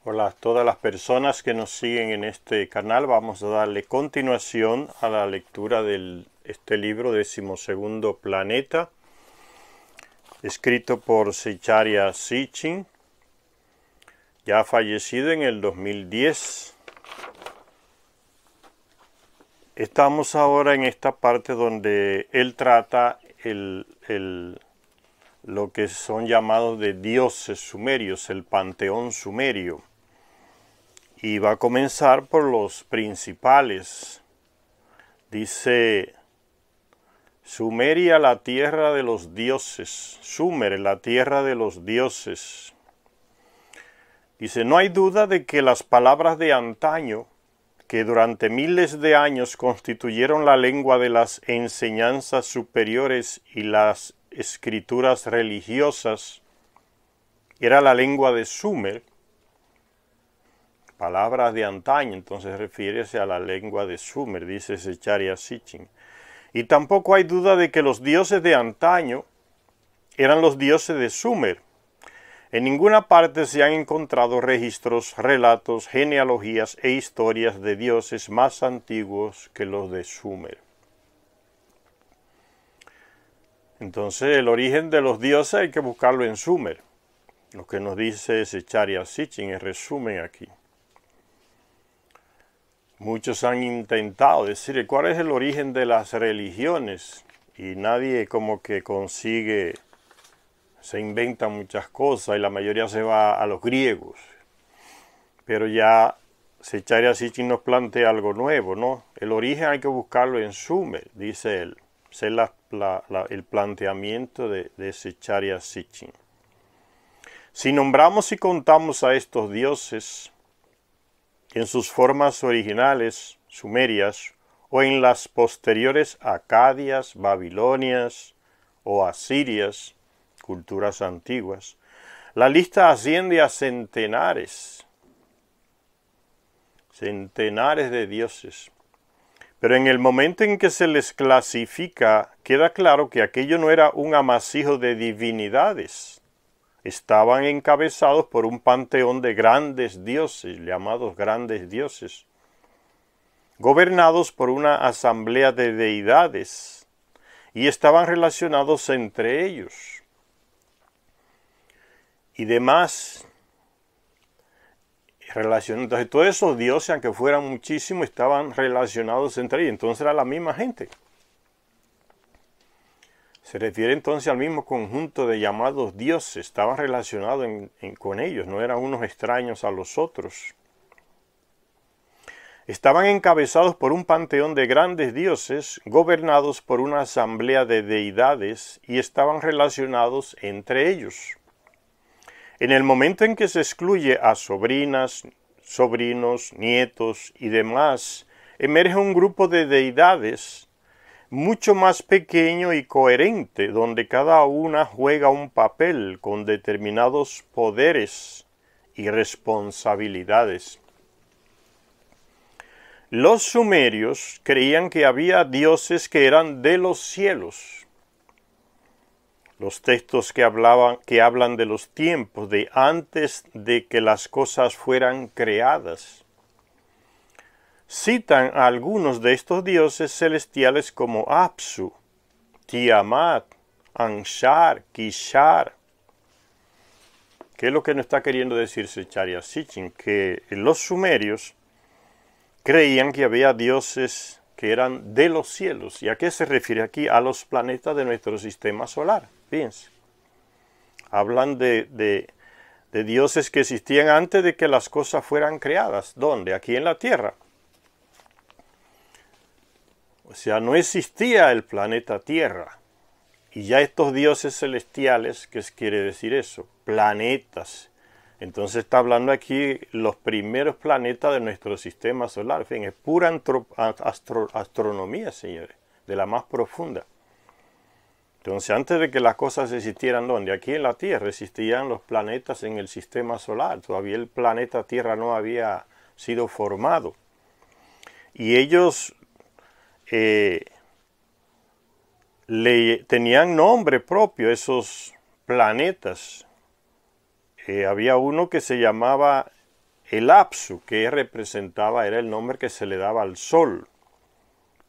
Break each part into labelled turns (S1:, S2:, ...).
S1: Hola a todas las personas que nos siguen en este canal. Vamos a darle continuación a la lectura de este libro, 12º Planeta, escrito por Zecharia Sitchin, ya fallecido en el 2010. Estamos ahora en esta parte donde él trata lo que son llamados de dioses sumerios, el panteón sumerio. Y va a comenzar por los principales. Dice: Sumeria, la tierra de los dioses. Sumer, la tierra de los dioses. Dice: no hay duda de que las palabras de antaño, que durante miles de años constituyeron la lengua de las enseñanzas superiores y las escrituras religiosas, era la lengua de Sumer. Palabras de antaño, entonces refiérese a la lengua de Sumer, dice Zecharia Sitchin. Y tampoco hay duda de que los dioses de antaño eran los dioses de Sumer. En ninguna parte se han encontrado registros, relatos, genealogías e historias de dioses más antiguos que los de Sumer. Entonces el origen de los dioses hay que buscarlo en Sumer. Lo que nos dice Zecharia Sitchin en resumen aquí. Muchos han intentado decir cuál es el origen de las religiones y nadie como que consigue, se inventa muchas cosas y la mayoría se va a los griegos. Pero ya Zecharia Sitchin nos plantea algo nuevo, ¿no? El origen hay que buscarlo en Sumer, dice él. Ese es el planteamiento de Zecharia Sitchin. Si nombramos y contamos a estos dioses en sus formas originales, sumerias, o en las posteriores acadias, babilonias o asirias, culturas antiguas, la lista asciende a centenares de dioses. Pero en el momento en que se les clasifica, queda claro que aquello no era un amasijo de divinidades. Estaban encabezados por un panteón de grandes dioses, llamados grandes dioses, gobernados por una asamblea de deidades, y estaban relacionados entre ellos. Y demás, entonces todos esos dioses, aunque fueran muchísimos, estaban relacionados entre ellos, entonces era la misma gente. Se refiere entonces al mismo conjunto de llamados dioses, estaban relacionados con ellos, no eran unos extraños a los otros. Estaban encabezados por un panteón de grandes dioses, gobernados por una asamblea de deidades, y estaban relacionados entre ellos. En el momento en que se excluye a sobrinas, sobrinos, nietos y demás, emerge un grupo de deidades mucho más pequeño y coherente, donde cada una juega un papel con determinados poderes y responsabilidades. Los sumerios creían que había dioses que eran de los cielos. Los textos que hablan de los tiempos de antes de que las cosas fueran creadas citan a algunos de estos dioses celestiales como Apsu, Tiamat, Anshar, Kishar. ¿Qué es lo que nos está queriendo decir Zecharia Sitchin? Que los sumerios creían que había dioses que eran de los cielos. ¿Y a qué se refiere aquí? A los planetas de nuestro sistema solar. Fíjense. Hablan de dioses que existían antes de que las cosas fueran creadas. ¿Dónde? Aquí en la Tierra. O sea, no existía el planeta Tierra. Y ya estos dioses celestiales, ¿qué quiere decir eso? Planetas. Entonces está hablando aquí los primeros planetas de nuestro sistema solar. En fin, es pura astronomía, señores, de la más profunda. Entonces, antes de que las cosas existieran, ¿dónde? Aquí en la Tierra existían los planetas en el sistema solar. Todavía el planeta Tierra no había sido formado. Y ellos tenían nombre propio, esos planetas. Había uno que se llamaba el Apsu, que representaba, era el nombre que se le daba al Sol.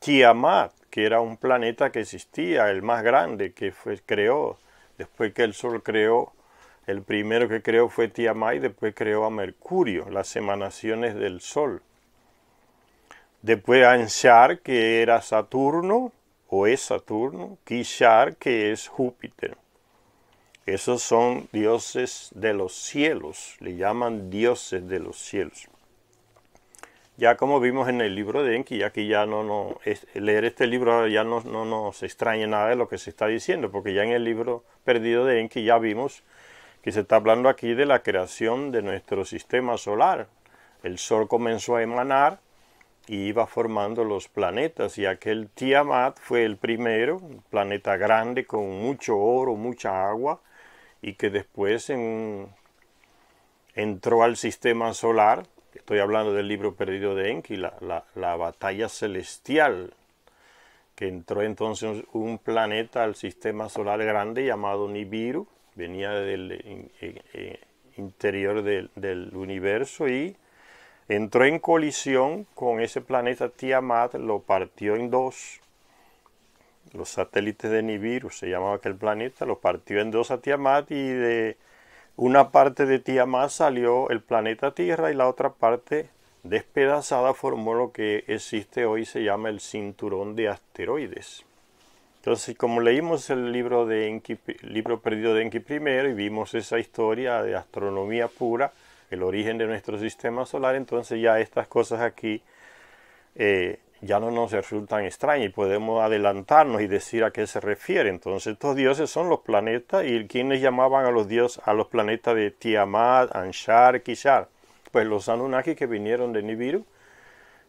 S1: Tiamat, que era un planeta que existía, el más grande que creó. Después que el Sol creó, el primero que creó fue Tiamat y después creó a Mercurio, las emanaciones del Sol. Después Anshar, que era Saturno, o es Saturno. Kishar, que es Júpiter. Esos son dioses de los cielos, le llaman dioses de los cielos. Ya como vimos en el libro de Enki, aquí ya leer este libro ya no nos extraña nada de lo que se está diciendo, porque ya en el libro perdido de Enki ya vimos que se está hablando aquí de la creación de nuestro sistema solar. El Sol comenzó a emanar y iba formando los planetas, y aquel Tiamat fue el primero, un planeta grande con mucho oro, mucha agua, y que después entró al sistema solar. Estoy hablando del libro perdido de Enki, la batalla celestial, que entró entonces un planeta al sistema solar grande llamado Nibiru, venía del interior del universo y entró en colisión con ese planeta Tiamat, lo partió en dos. Los satélites de Nibiru, se llamaba aquel planeta, lo partió en dos a Tiamat, y de una parte de Tiamat salió el planeta Tierra y la otra parte despedazada formó lo que existe hoy, se llama el cinturón de asteroides. Entonces, como leímos el libro perdido de Enki primero y vimos esa historia de astronomía pura, el origen de nuestro sistema solar, entonces ya estas cosas aquí ya no nos resultan extrañas y podemos adelantarnos y decir a qué se refiere. Entonces estos dioses son los planetas, y quienes llamaban a los planetas de Tiamat, Anshar, Kishar, pues los Anunnaki que vinieron de Nibiru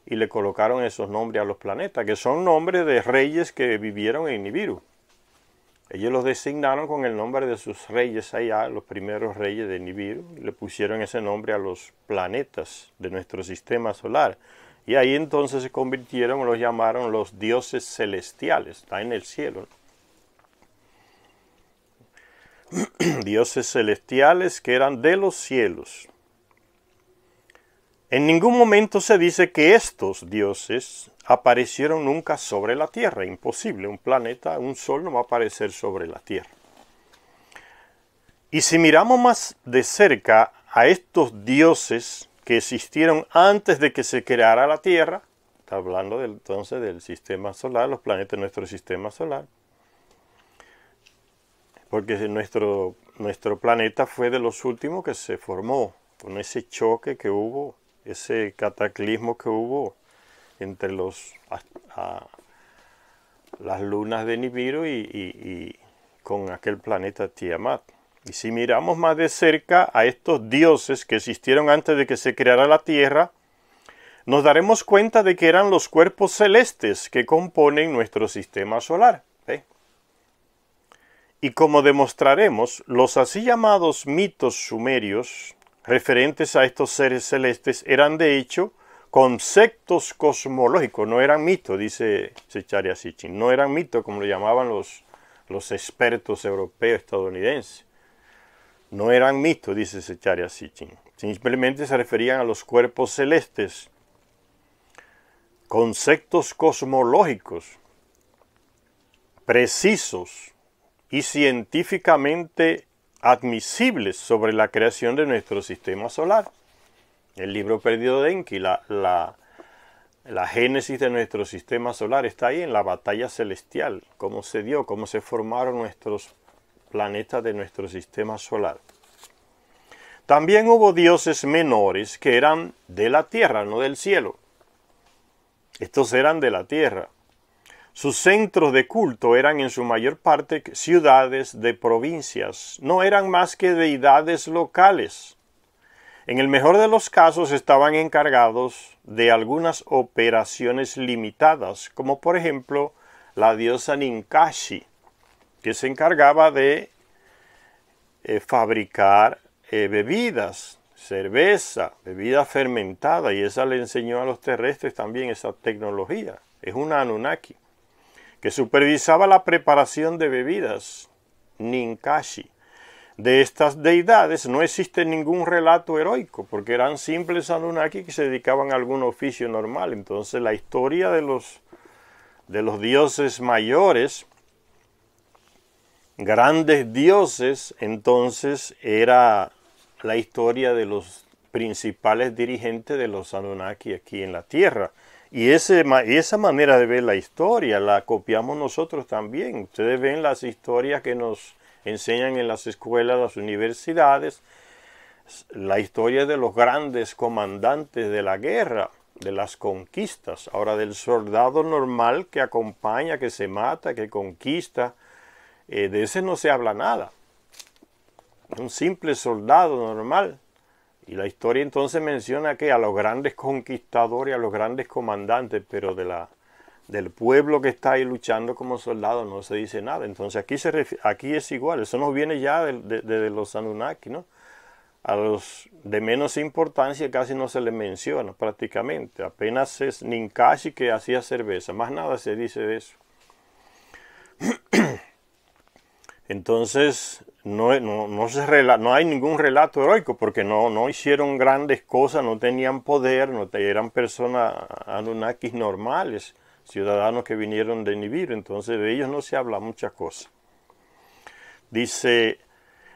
S1: y le colocaron esos nombres a los planetas, que son nombres de reyes que vivieron en Nibiru. Ellos los designaron con el nombre de sus reyes allá, los primeros reyes de Nibiru, y le pusieron ese nombre a los planetas de nuestro sistema solar. Y ahí entonces se convirtieron, los llamaron los dioses celestiales, está en el cielo. Dioses celestiales que eran de los cielos. En ningún momento se dice que estos dioses aparecieron nunca sobre la Tierra. Imposible, un planeta, un sol no va a aparecer sobre la Tierra. Y si miramos más de cerca a estos dioses que existieron antes de que se creara la Tierra, está hablando entonces del sistema solar, los planetas de nuestro sistema solar, porque nuestro planeta fue de los últimos que se formó, con ese choque que hubo, ese cataclismo que hubo entre las lunas de Nibiru y con aquel planeta Tiamat. Y si miramos más de cerca a estos dioses que existieron antes de que se creara la Tierra, nos daremos cuenta de que eran los cuerpos celestes que componen nuestro sistema solar. Y como demostraremos, los así llamados mitos sumerios referentes a estos seres celestes eran de hecho conceptos cosmológicos, no eran mitos, dice Zecharia Sitchin, no eran mitos como lo llamaban los expertos europeos estadounidenses. No eran mitos, dice Zecharia Sitchin. Simplemente se referían a los cuerpos celestes, conceptos cosmológicos, precisos y científicamente admisibles sobre la creación de nuestro sistema solar. El libro perdido de Enki, la génesis de nuestro sistema solar está ahí en la batalla celestial, cómo se dio, cómo se formaron nuestros planetas de nuestro sistema solar. También hubo dioses menores que eran de la tierra, no del cielo. Estos eran de la tierra. Sus centros de culto eran en su mayor parte ciudades de provincias, no eran más que deidades locales. En el mejor de los casos estaban encargados de algunas operaciones limitadas, como por ejemplo la diosa Ninkashi, que se encargaba de fabricar bebidas, cerveza, bebida fermentada, y esa le enseñó a los terrestres también esa tecnología. Es una Anunnaki, que supervisaba la preparación de bebidas, Ninkashi. de estas deidades no existe ningún relato heroico, porque eran simples Anunnaki que se dedicaban a algún oficio normal. Entonces la historia de los dioses mayores, grandes dioses, entonces era la historia de los principales dirigentes de los Anunnaki aquí en la Tierra. Y esa manera de ver la historia la copiamos nosotros también. Ustedes ven las historias que nos enseñan en las escuelas, las universidades, la historia de los grandes comandantes de la guerra, de las conquistas. Ahora, del soldado normal que acompaña, que se mata, que conquista, de ese no se habla nada. Un simple soldado normal. Y la historia entonces menciona que a los grandes conquistadores, a los grandes comandantes, pero del pueblo que está ahí luchando como soldado no se dice nada. Entonces aquí es igual, eso nos viene ya de los Anunnaki, ¿no? A los de menos importancia casi no se les menciona prácticamente. Apenas es Ninkashi que hacía cerveza, más nada se dice de eso. Entonces no hay ningún relato heroico porque no hicieron grandes cosas, no tenían poder, eran personas Anunnakis normales, ciudadanos que vinieron de Nibiru. Entonces de ellos no se habla muchas cosas. Dice,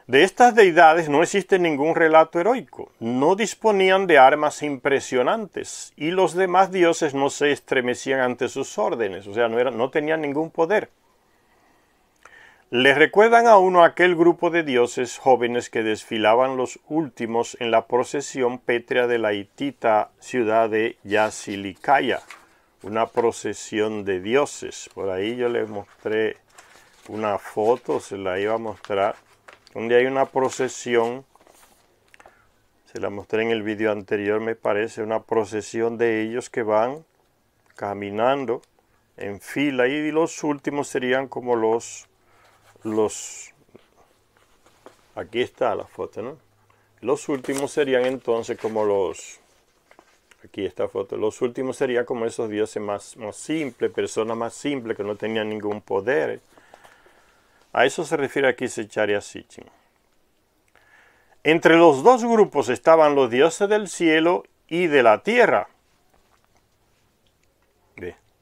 S1: de estas deidades no existe ningún relato heroico, no disponían de armas impresionantes y los demás dioses no se estremecían ante sus órdenes, o sea, no tenían ningún poder. Le recuerdan a uno aquel grupo de dioses jóvenes que desfilaban los últimos en la procesión pétrea de la hitita ciudad de Yasilicaya, una procesión de dioses. Por ahí yo les mostré una foto, se la iba a mostrar, donde hay una procesión, se la mostré en el video anterior me parece, una procesión de ellos que van caminando en fila y los últimos serían como aquí está la foto, ¿no? Los últimos serían entonces como aquí está foto, los últimos serían como esos dioses más simples, personas más simples que no tenían ningún poder. A eso se refiere aquí Secharia Sitchin. Entre los dos grupos estaban los dioses del cielo y de la tierra.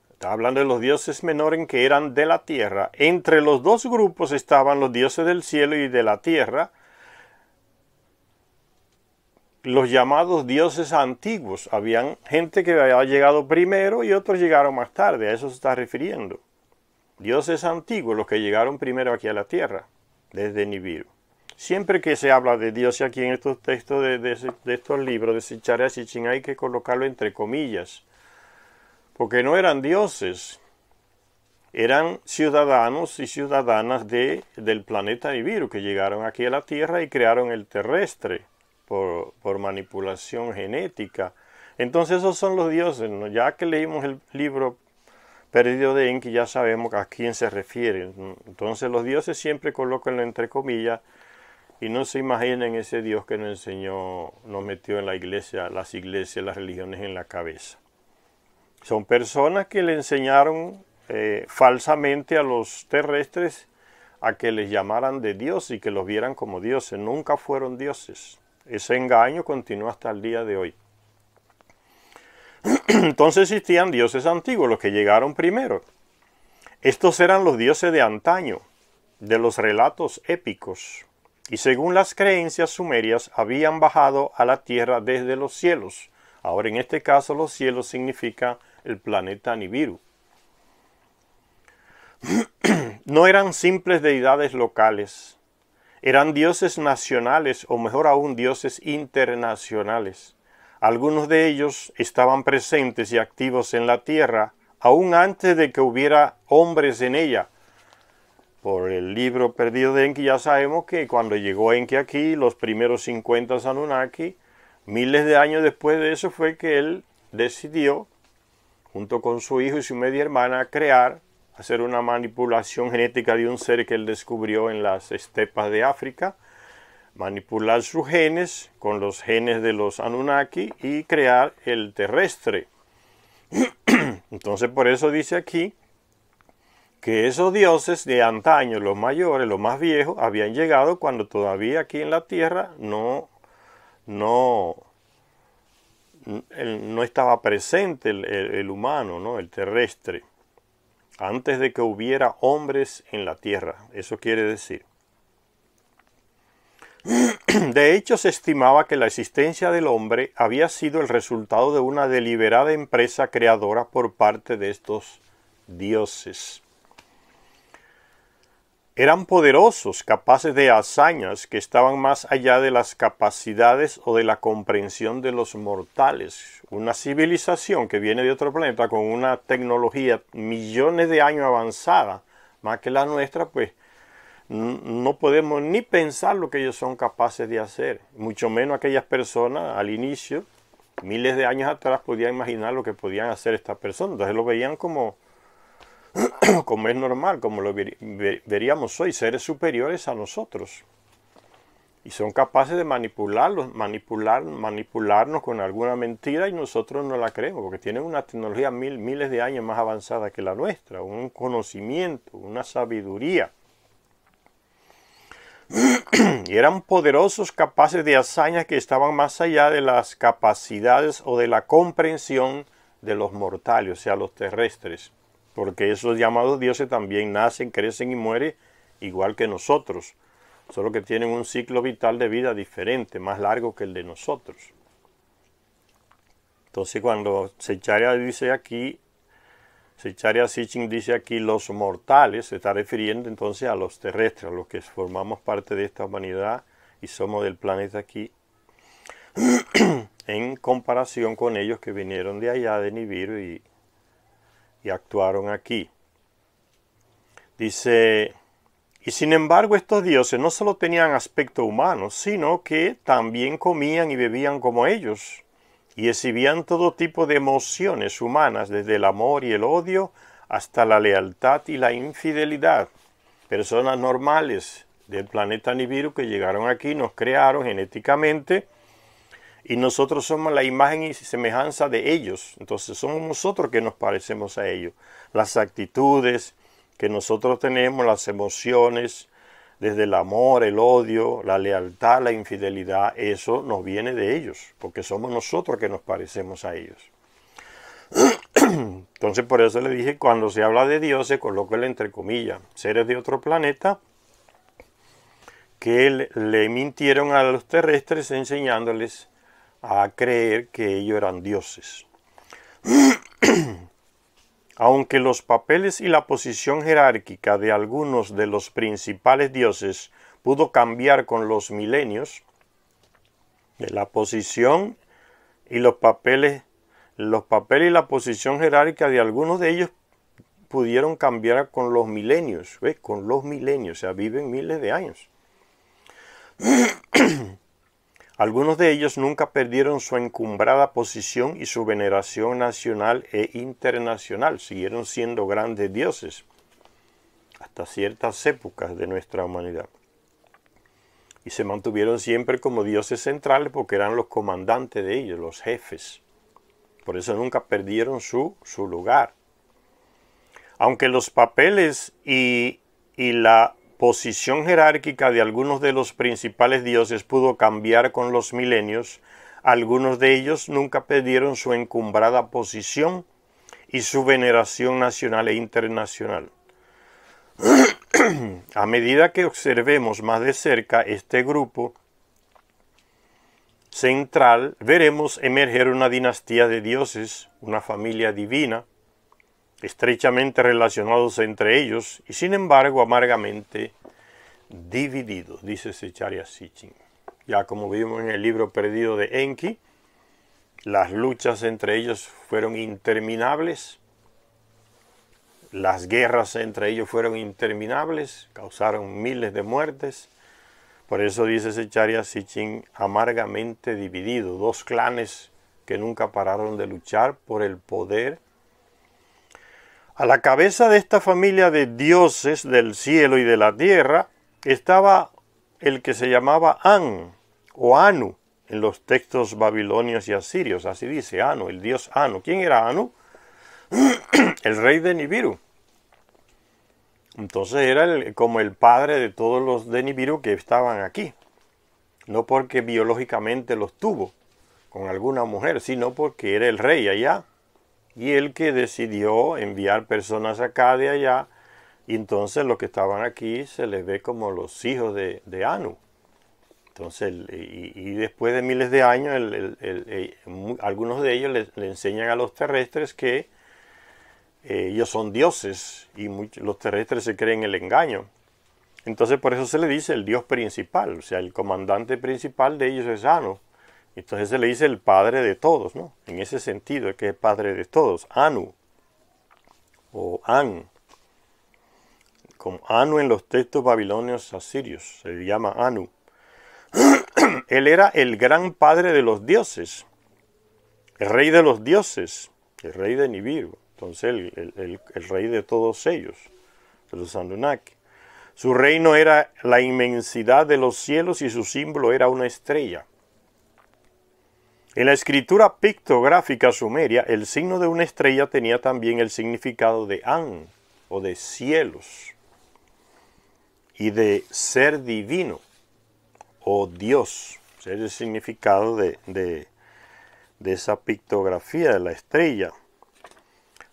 S1: Está hablando de los dioses menores que eran de la tierra. Entre los dos grupos estaban los dioses del cielo y de la tierra, los llamados dioses antiguos. Habían gente que había llegado primero y otros llegaron más tarde. A eso se está refiriendo. Dioses antiguos, los que llegaron primero aquí a la tierra, desde Nibiru. Siempre que se habla de dioses aquí en estos textos de estos libros de Secharia Sitchin hay que colocarlo entre comillas. Porque no eran dioses, eran ciudadanos y ciudadanas del planeta Nibiru que llegaron aquí a la Tierra y crearon el terrestre por manipulación genética. Entonces esos son los dioses, ¿no? Ya que leímos el libro Perdido de Enki ya sabemos a quién se refiere. Entonces los dioses siempre colóquenlo entre comillas y no se imaginen ese Dios que nos enseñó, nos metió en la iglesia, las religiones en la cabeza. Son personas que le enseñaron falsamente a los terrestres a que les llamaran de Dios y que los vieran como dioses. Nunca fueron dioses. Ese engaño continúa hasta el día de hoy. Entonces existían dioses antiguos, los que llegaron primero. Estos eran los dioses de antaño, de los relatos épicos. Y según las creencias sumerias, habían bajado a la tierra desde los cielos. Ahora en este caso los cielos significa el planeta Nibiru. No eran simples deidades locales, eran dioses nacionales o mejor aún dioses internacionales. Algunos de ellos estaban presentes y activos en la tierra aún antes de que hubiera hombres en ella. Por el libro Perdido de Enki ya sabemos que cuando llegó Enki aquí, los primeros 50 Anunnaki, miles de años después de eso fue que él decidió, junto con su hijo y su media hermana, hacer una manipulación genética de un ser que él descubrió en las estepas de África, manipular sus genes con los genes de los Anunnaki y crear el terrestre. Entonces por eso dice aquí que esos dioses de antaño, los mayores, los más viejos, habían llegado cuando todavía aquí en la tierra no estaba presente el humano, ¿no? El terrestre, antes de que hubiera hombres en la tierra. Eso quiere decir. De hecho, se estimaba que la existencia del hombre había sido el resultado de una deliberada empresa creadora por parte de estos dioses. Eran poderosos, capaces de hazañas que estaban más allá de las capacidades o de la comprensión de los mortales. Una civilización que viene de otro planeta con una tecnología millones de años avanzada, más que la nuestra, pues no podemos ni pensar lo que ellos son capaces de hacer. Mucho menos aquellas personas al inicio, miles de años atrás, podían imaginar lo que podían hacer estas personas. Entonces lo veían como es normal, como lo veríamos hoy, seres superiores a nosotros. Y son capaces de manipularnos con alguna mentira y nosotros no la creemos, porque tienen una tecnología miles de años más avanzada que la nuestra, un conocimiento, una sabiduría. Y eran poderosos, capaces de hazañas que estaban más allá de las capacidades o de la comprensión de los mortales, o sea, los terrestres. Porque esos llamados dioses también nacen, crecen y mueren igual que nosotros. Solo que tienen un ciclo vital de vida diferente, más largo que el de nosotros. Entonces cuando Zecharia Sitchin dice aquí los mortales, se está refiriendo entonces a los terrestres, a los que formamos parte de esta humanidad y somos del planeta aquí, en comparación con ellos que vinieron de allá, de Nibiru, y actuaron aquí. Dice, y sin embargo estos dioses no solo tenían aspecto humano, sino que también comían y bebían como ellos, y exhibían todo tipo de emociones humanas, desde el amor y el odio hasta la lealtad y la infidelidad. Personas normales del planeta Nibiru que llegaron aquí, nos crearon genéticamente, y nosotros somos la imagen y semejanza de ellos. Entonces somos nosotros que nos parecemos a ellos. Las actitudes que nosotros tenemos, las emociones, desde el amor, el odio, la lealtad, la infidelidad, eso nos viene de ellos, porque somos nosotros que nos parecemos a ellos. Entonces por eso le dije, cuando se habla de Dios, se coloca entre comillas, seres de otro planeta, que le mintieron a los terrestres enseñándoles a creer que ellos eran dioses. Aunque los papeles y la posición jerárquica de algunos de los principales dioses pudo cambiar con los milenios, la posición y los papeles y la posición jerárquica de algunos de ellos pudieron cambiar con los milenios, ¿ves? Con los milenios, o sea, viven miles de años. Algunos de ellos nunca perdieron su encumbrada posición y su veneración nacional e internacional. Siguieron siendo grandes dioses hasta ciertas épocas de nuestra humanidad. Y se mantuvieron siempre como dioses centrales porque eran los comandantes de ellos, los jefes. Por eso nunca perdieron su lugar. Aunque los papeles y la posición jerárquica de algunos de los principales dioses pudo cambiar con los milenios, algunos de ellos nunca perdieron su encumbrada posición y su veneración nacional e internacional. A medida que observemos más de cerca este grupo central, veremos emerger una dinastía de dioses, una familia divina, estrechamente relacionados entre ellos y sin embargo amargamente divididos, dice Zecharia Sitchin. Ya como vimos en el libro perdido de Enki, las luchas entre ellos fueron interminables, las guerras entre ellos fueron interminables, causaron miles de muertes. Por eso dice Zecharia Sitchin, amargamente divididos, dos clanes que nunca pararon de luchar por el poder. A la cabeza de esta familia de dioses del cielo y de la tierra estaba el que se llamaba An o Anu en los textos babilonios y asirios. Así dice Anu, el dios Anu. ¿Quién era Anu? El rey de Nibiru. Entonces era como el padre de todos los de Nibiru que estaban aquí. No porque biológicamente los tuvo con alguna mujer, sino porque era el rey allá. Y él que decidió enviar personas acá de allá. Y entonces los que estaban aquí se les ve como los hijos de Anu. Entonces, y después de miles de años, algunos de ellos le enseñan a los terrestres que ellos son dioses y los terrestres se creen el engaño. Entonces por eso se le dice el dios principal, o sea, el comandante principal de ellos es Anu. Entonces se le dice el padre de todos, ¿no? En ese sentido, que es padre de todos, Anu o An. Como Anu en los textos babilonios asirios, se le llama Anu. Él era el gran padre de los dioses, el rey de los dioses, el rey de Nibiru. Entonces el rey de todos ellos, de los Anunnaki. Su reino era la inmensidad de los cielos y su símbolo era una estrella. En la escritura pictográfica sumeria, el signo de una estrella tenía también el significado de An, o de cielos, y de ser divino, o Dios. Ese es el significado de esa pictografía de la estrella,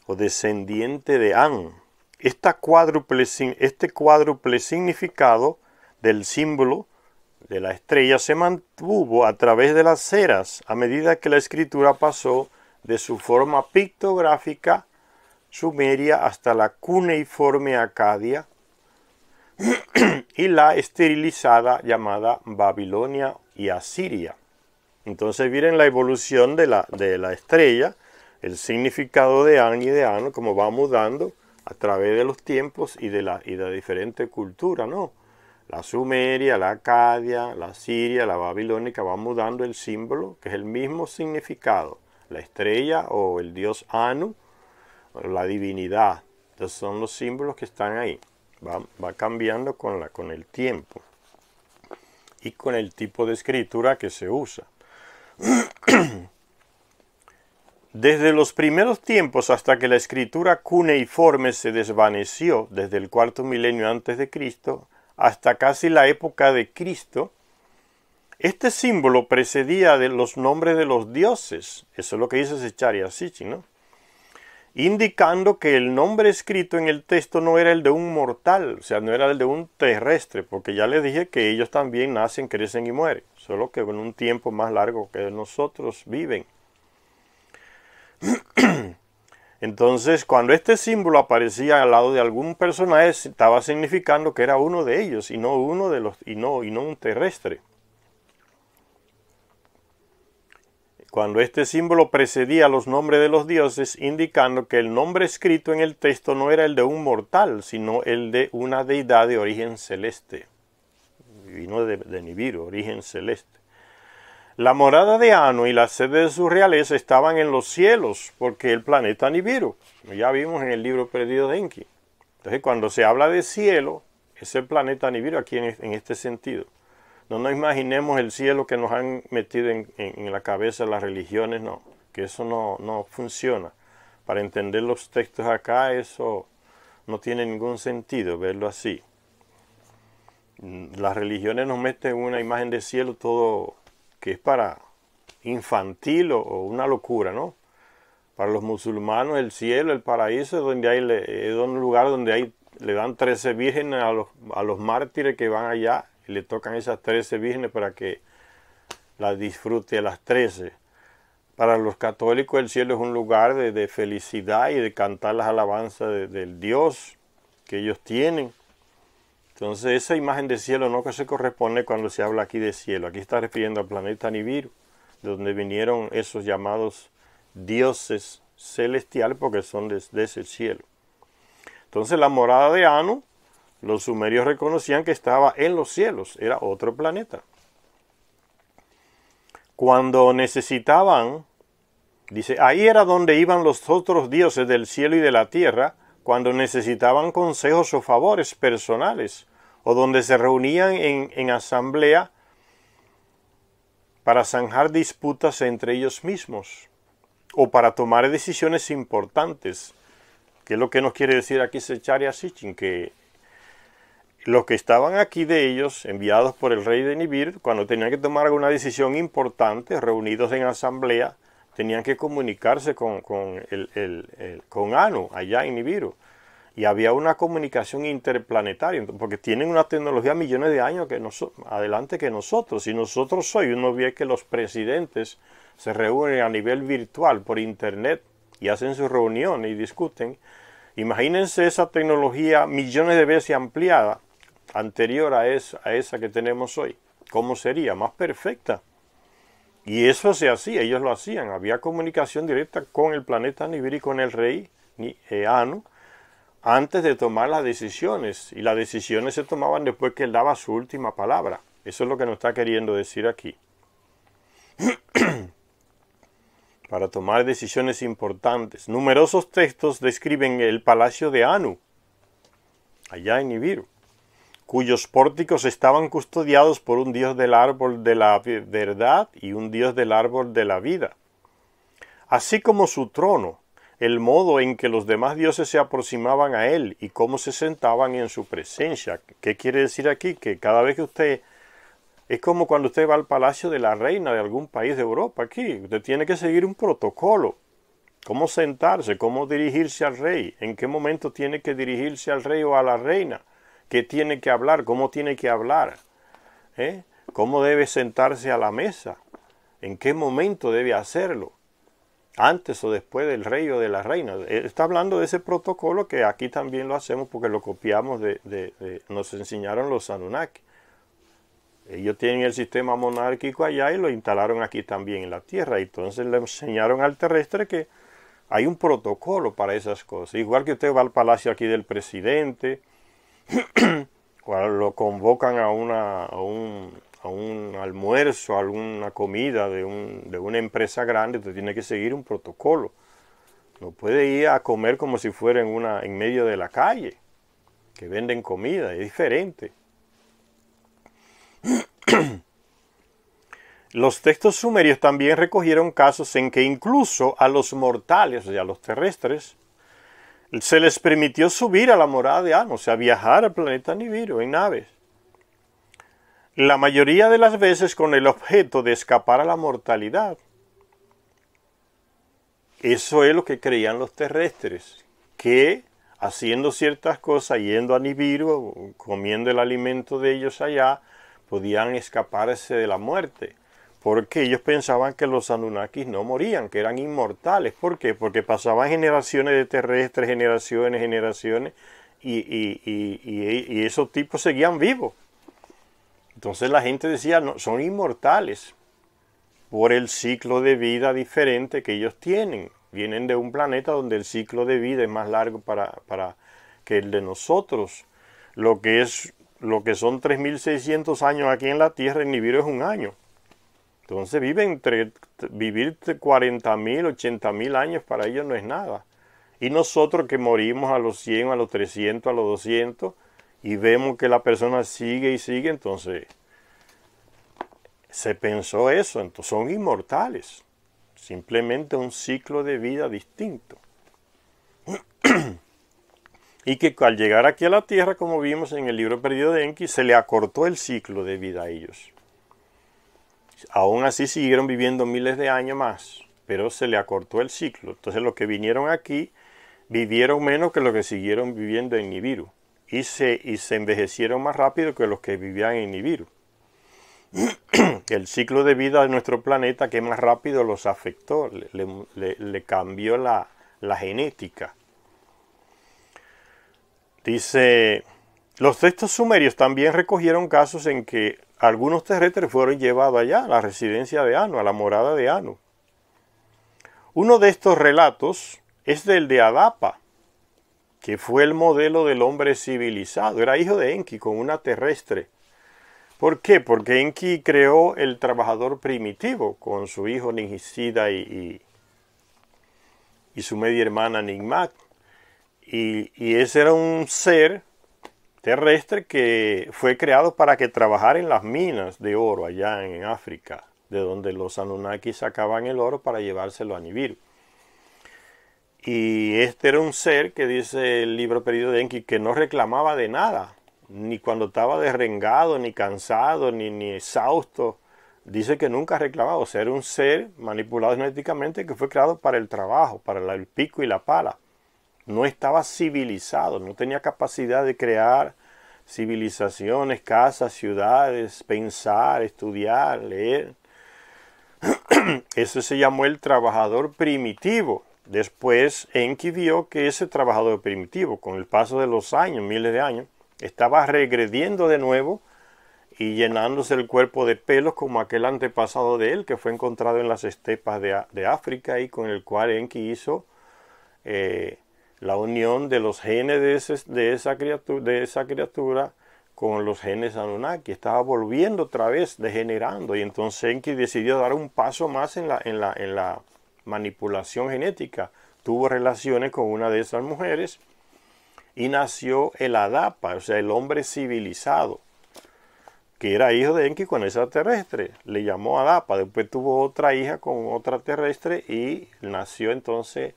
S1: o descendiente de An. Este cuádruple significado del símbolo de la estrella se mantuvo a través de las eras a medida que la escritura pasó de su forma pictográfica sumeria hasta la cuneiforme acadia y la esterilizada llamada Babilonia y Asiria. Entonces miren la evolución de la estrella, el significado de An y de Anu, como va mudando a través de los tiempos y de la diferente cultura, ¿no? La sumeria, la acadia, la asiria, la babilónica, va mudando el símbolo, que es el mismo significado. La estrella o el dios Anu, la divinidad. Entonces son los símbolos que están ahí. Va cambiando con el tiempo y con el tipo de escritura que se usa. Desde los primeros tiempos hasta que la escritura cuneiforme se desvaneció, desde el cuarto milenio antes de Cristo, hasta casi la época de Cristo, este símbolo precedía de los nombres de los dioses. Eso es lo que dice Zecharia Sitchin, ¿no? Indicando que el nombre escrito en el texto no era el de un mortal, o sea, no era el de un terrestre, porque ya les dije que ellos también nacen, crecen y mueren, solo que con un tiempo más largo que nosotros viven. Entonces, cuando este símbolo aparecía al lado de algún personaje, estaba significando que era uno de ellos y no uno de los y no un terrestre. Cuando este símbolo precedía los nombres de los dioses, indicando que el nombre escrito en el texto no era el de un mortal, sino el de una deidad de origen celeste. Vino de Nibiru, origen celeste. La morada de Anu y la sede de su realeza estaban en los cielos, porque el planeta Nibiru, ya vimos en el libro perdido de Enki. Entonces, cuando se habla de cielo, es el planeta Nibiru aquí en este sentido. No nos imaginemos el cielo que nos han metido en la cabeza las religiones, no, que eso no funciona. Para entender los textos acá, eso no tiene ningún sentido verlo así. Las religiones nos meten una imagen de cielo todo que es para infantil o una locura, ¿no? Para los musulmanos el cielo, el paraíso, es un lugar donde le dan 13 vírgenes a los mártires que van allá y le tocan esas 13 vírgenes para que las disfrute a las 13. Para los católicos el cielo es un lugar de felicidad y de cantar las alabanzas del Dios que ellos tienen. Entonces esa imagen de cielo no se corresponde cuando se habla aquí de cielo. Aquí está refiriendo al planeta Nibiru, de donde vinieron esos llamados dioses celestiales porque son de ese cielo. Entonces la morada de Anu, los sumerios reconocían que estaba en los cielos, era otro planeta. Cuando necesitaban, dice, ahí era donde iban los otros dioses del cielo y de la tierra, cuando necesitaban consejos o favores personales, o donde se reunían en asamblea para zanjar disputas entre ellos mismos, o para tomar decisiones importantes, que es lo que nos quiere decir aquí Zecharia Sitchin, que los que estaban aquí de ellos, enviados por el rey de Nibiru, cuando tenían que tomar alguna decisión importante, reunidos en asamblea, tenían que comunicarse con Anu, allá en Nibiru. Y había una comunicación interplanetaria, porque tienen una tecnología millones de años adelante que nosotros. Si nosotros hoy uno ve que los presidentes se reúnen a nivel virtual por internet y hacen sus reuniones y discuten, imagínense esa tecnología millones de veces ampliada, anterior a esa que tenemos hoy. ¿Cómo sería? Más perfecta. Y eso se hacía, ellos lo hacían. Había comunicación directa con el planeta Nibiru y con el rey Anu antes de tomar las decisiones. Y las decisiones se tomaban después que él daba su última palabra. Eso es lo que nos está queriendo decir aquí. Para tomar decisiones importantes. Numerosos textos describen el palacio de Anu, allá en Nibiru, cuyos pórticos estaban custodiados por un dios del árbol de la verdad y un dios del árbol de la vida, así como su trono, el modo en que los demás dioses se aproximaban a él y cómo se sentaban en su presencia. ¿Qué quiere decir aquí? Que cada vez que usted... Es como cuando usted va al palacio de la reina de algún país de Europa aquí. Usted tiene que seguir un protocolo. Cómo sentarse, cómo dirigirse al rey, en qué momento tiene que dirigirse al rey o a la reina, qué tiene que hablar, cómo tiene que hablar, cómo debe sentarse a la mesa, en qué momento debe hacerlo, antes o después del rey o de la reina. Él está hablando de ese protocolo que aquí también lo hacemos porque lo copiamos nos enseñaron los Anunnaki. Ellos tienen el sistema monárquico allá y lo instalaron aquí también en la Tierra. Y entonces le enseñaron al terrestre que hay un protocolo para esas cosas. Igual que usted va al palacio aquí del presidente, cuando lo convocan a un almuerzo, a alguna comida de una empresa grande, usted tiene que seguir un protocolo. No puede ir a comer como si fuera en medio de la calle, que venden comida, es diferente. Los textos sumerios también recogieron casos en que incluso a los mortales, o sea, a los terrestres, se les permitió subir a la morada de Anu, o sea, viajar al planeta Nibiru en naves. La mayoría de las veces con el objeto de escapar a la mortalidad. Eso es lo que creían los terrestres, que haciendo ciertas cosas, yendo a Nibiru, comiendo el alimento de ellos allá, podían escaparse de la muerte. Porque ellos pensaban que los Anunnakis no morían, que eran inmortales. ¿Por qué? Porque pasaban generaciones de terrestres, generaciones, y esos tipos seguían vivos. Entonces la gente decía, no, son inmortales por el ciclo de vida diferente que ellos tienen. Vienen de un planeta donde el ciclo de vida es más largo para que el de nosotros. Lo que son 3.600 años aquí en la Tierra, en Nibiru es un año. Entonces vivir 40.000, 80.000 años para ellos no es nada. Y nosotros que morimos a los 100, a los 300, a los 200, y vemos que la persona sigue y sigue, entonces se pensó eso, entonces son inmortales. Simplemente un ciclo de vida distinto. Y que al llegar aquí a la Tierra, como vimos en el libro perdido de Enki, se le acortó el ciclo de vida a ellos. Aún así siguieron viviendo miles de años más, pero se le acortó el ciclo. Entonces los que vinieron aquí vivieron menos que los que siguieron viviendo en Nibiru. Y se envejecieron más rápido que los que vivían en Nibiru. El ciclo de vida de nuestro planeta, que más rápido los afectó, le cambió la genética. Dice, los textos sumerios también recogieron casos en que algunos terrestres fueron llevados allá, a la residencia de Anu, a la morada de Anu. Uno de estos relatos es del de Adapa, que fue el modelo del hombre civilizado. Era hijo de Enki con una terrestre. ¿Por qué? Porque Enki creó el trabajador primitivo con su hijo Ningisida y su media hermana Nigmat. Y ese era un ser terrestre que fue creado para que trabajara en las minas de oro allá en África, de donde los Anunnaki sacaban el oro para llevárselo a Nibiru. Y este era un ser que dice el libro perdido de Enki que no reclamaba de nada, ni cuando estaba derrengado, ni cansado, ni exhausto. Dice que nunca reclamaba, o sea, era un ser manipulado genéticamente que fue creado para el trabajo, para el pico y la pala. No estaba civilizado, no tenía capacidad de crear civilizaciones, casas, ciudades, pensar, estudiar, leer. Eso se llamó el trabajador primitivo. Después Enki vio que ese trabajador primitivo, con el paso de los años, miles de años, estaba regrediendo de nuevo y llenándose el cuerpo de pelos como aquel antepasado de él que fue encontrado en las estepas de África y con el cual Enki hizo la unión de los genes de esa criatura con los genes Anunnaki. Estaba volviendo otra vez, degenerando, y entonces Enki decidió dar un paso más en la manipulación genética. Tuvo relaciones con una de esas mujeres y nació el Adapa, o sea, el hombre civilizado, que era hijo de Enki con extraterrestre. Le llamó Adapa. Después tuvo otra hija con otra terrestre y nació entonces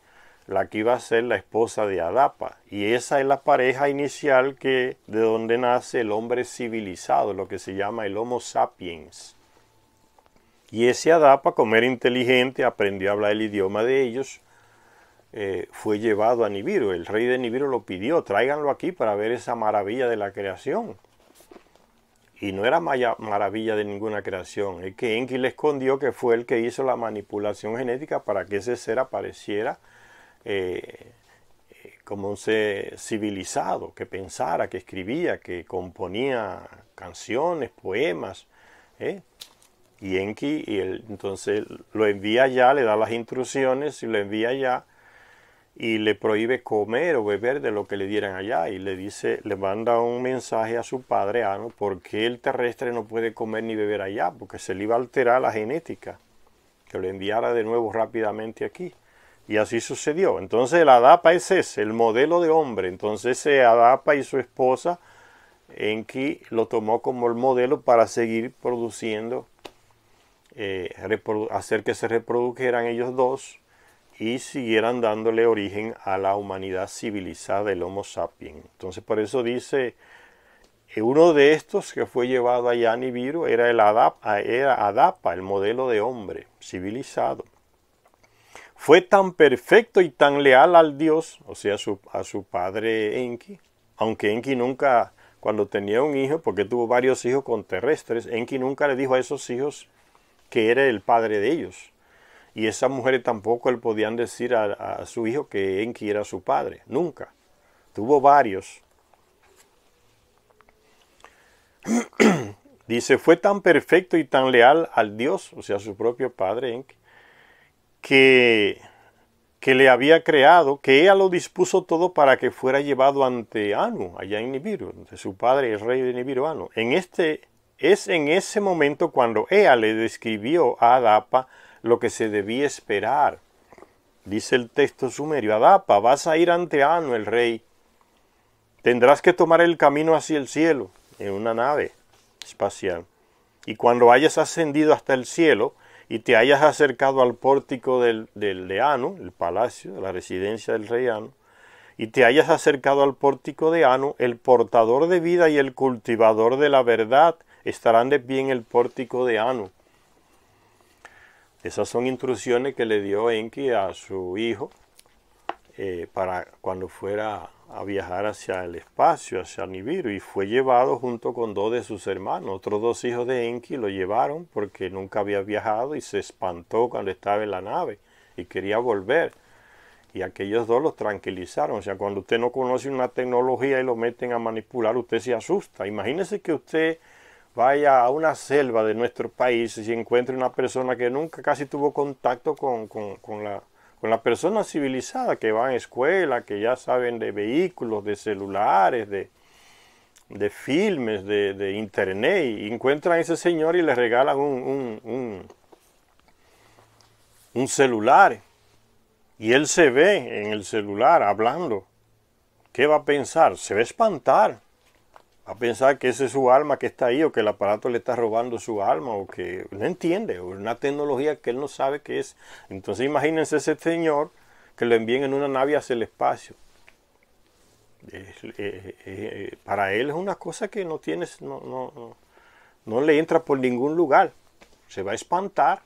S1: la que iba a ser la esposa de Adapa. Y esa es la pareja inicial de donde nace el hombre civilizado, lo que se llama el Homo sapiens. Y ese Adapa, como era inteligente, aprendió a hablar el idioma de ellos, fue llevado a Nibiru. El rey de Nibiru lo pidió, tráiganlo aquí para ver esa maravilla de la creación. Y no era maravilla de ninguna creación, es que Enki le escondió que fue el que hizo la manipulación genética para que ese ser apareciera como un ser civilizado, que pensara, que escribía, que componía canciones, poemas. Y Enki, entonces lo envía allá, le da las instrucciones y lo envía allá y le prohíbe comer o beber de lo que le dieran allá. Y le manda un mensaje a su padre, Anu, porque el terrestre no puede comer ni beber allá, porque se le iba a alterar la genética, que lo enviara de nuevo rápidamente aquí. Y así sucedió. Entonces el Adapa es ese, el modelo de hombre. Entonces ese Adapa y su esposa, Enki lo tomó como el modelo para seguir produciendo, hacer que se reprodujeran ellos dos y siguieran dándole origen a la humanidad civilizada del Homo sapiens. Entonces por eso dice, uno de estos que fue llevado allá a Nibiru era Adapa, el modelo de hombre civilizado. Fue tan perfecto y tan leal al Dios, o sea, a su padre Enki, aunque Enki nunca, cuando tenía un hijo, porque tuvo varios hijos con terrestres, Enki nunca le dijo a esos hijos que era el padre de ellos. Y esas mujeres tampoco le podían decir a su hijo que Enki era su padre, nunca. Tuvo varios. Dice, fue tan perfecto y tan leal al Dios, o sea, a su propio padre Enki, que le había creado, que ella lo dispuso todo para que fuera llevado ante Anu, allá en Nibiru, de su padre, el rey de Nibiru, Anu. Es en ese momento cuando ella le describió a Adapa lo que se debía esperar. Dice el texto sumerio, Adapa, vas a ir ante Anu, el rey. Tendrás que tomar el camino hacia el cielo, en una nave espacial. Y cuando hayas ascendido hasta el cielo, y te hayas acercado al pórtico de Anu, el palacio, la residencia del rey Anu, y te hayas acercado al pórtico de Anu, el portador de vida y el cultivador de la verdad estarán de pie en el pórtico de Anu. Esas son instrucciones que le dio Enki a su hijo para cuando fuera a viajar hacia el espacio, hacia Nibiru, y fue llevado junto con dos de sus hermanos. Otros dos hijos de Enki lo llevaron porque nunca había viajado y se espantó cuando estaba en la nave y quería volver. Y aquellos dos los tranquilizaron. O sea, cuando usted no conoce una tecnología y lo meten a manipular, usted se asusta. Imagínese que usted vaya a una selva de nuestro país y encuentre una persona que nunca casi tuvo contacto con la persona civilizada, que va a escuela, que ya saben de vehículos, de celulares, de filmes, de internet, y encuentran a ese señor y le regalan un celular, y él se ve en el celular hablando. ¿Qué va a pensar? Se va a espantar. Va a pensar que esa es su alma que está ahí, o que el aparato le está robando su alma, o que no entiende, o una tecnología que él no sabe qué es. Entonces imagínense ese señor que lo envíen en una nave hacia el espacio. Para él es una cosa que no tienes, no le entra por ningún lugar. Se va a espantar.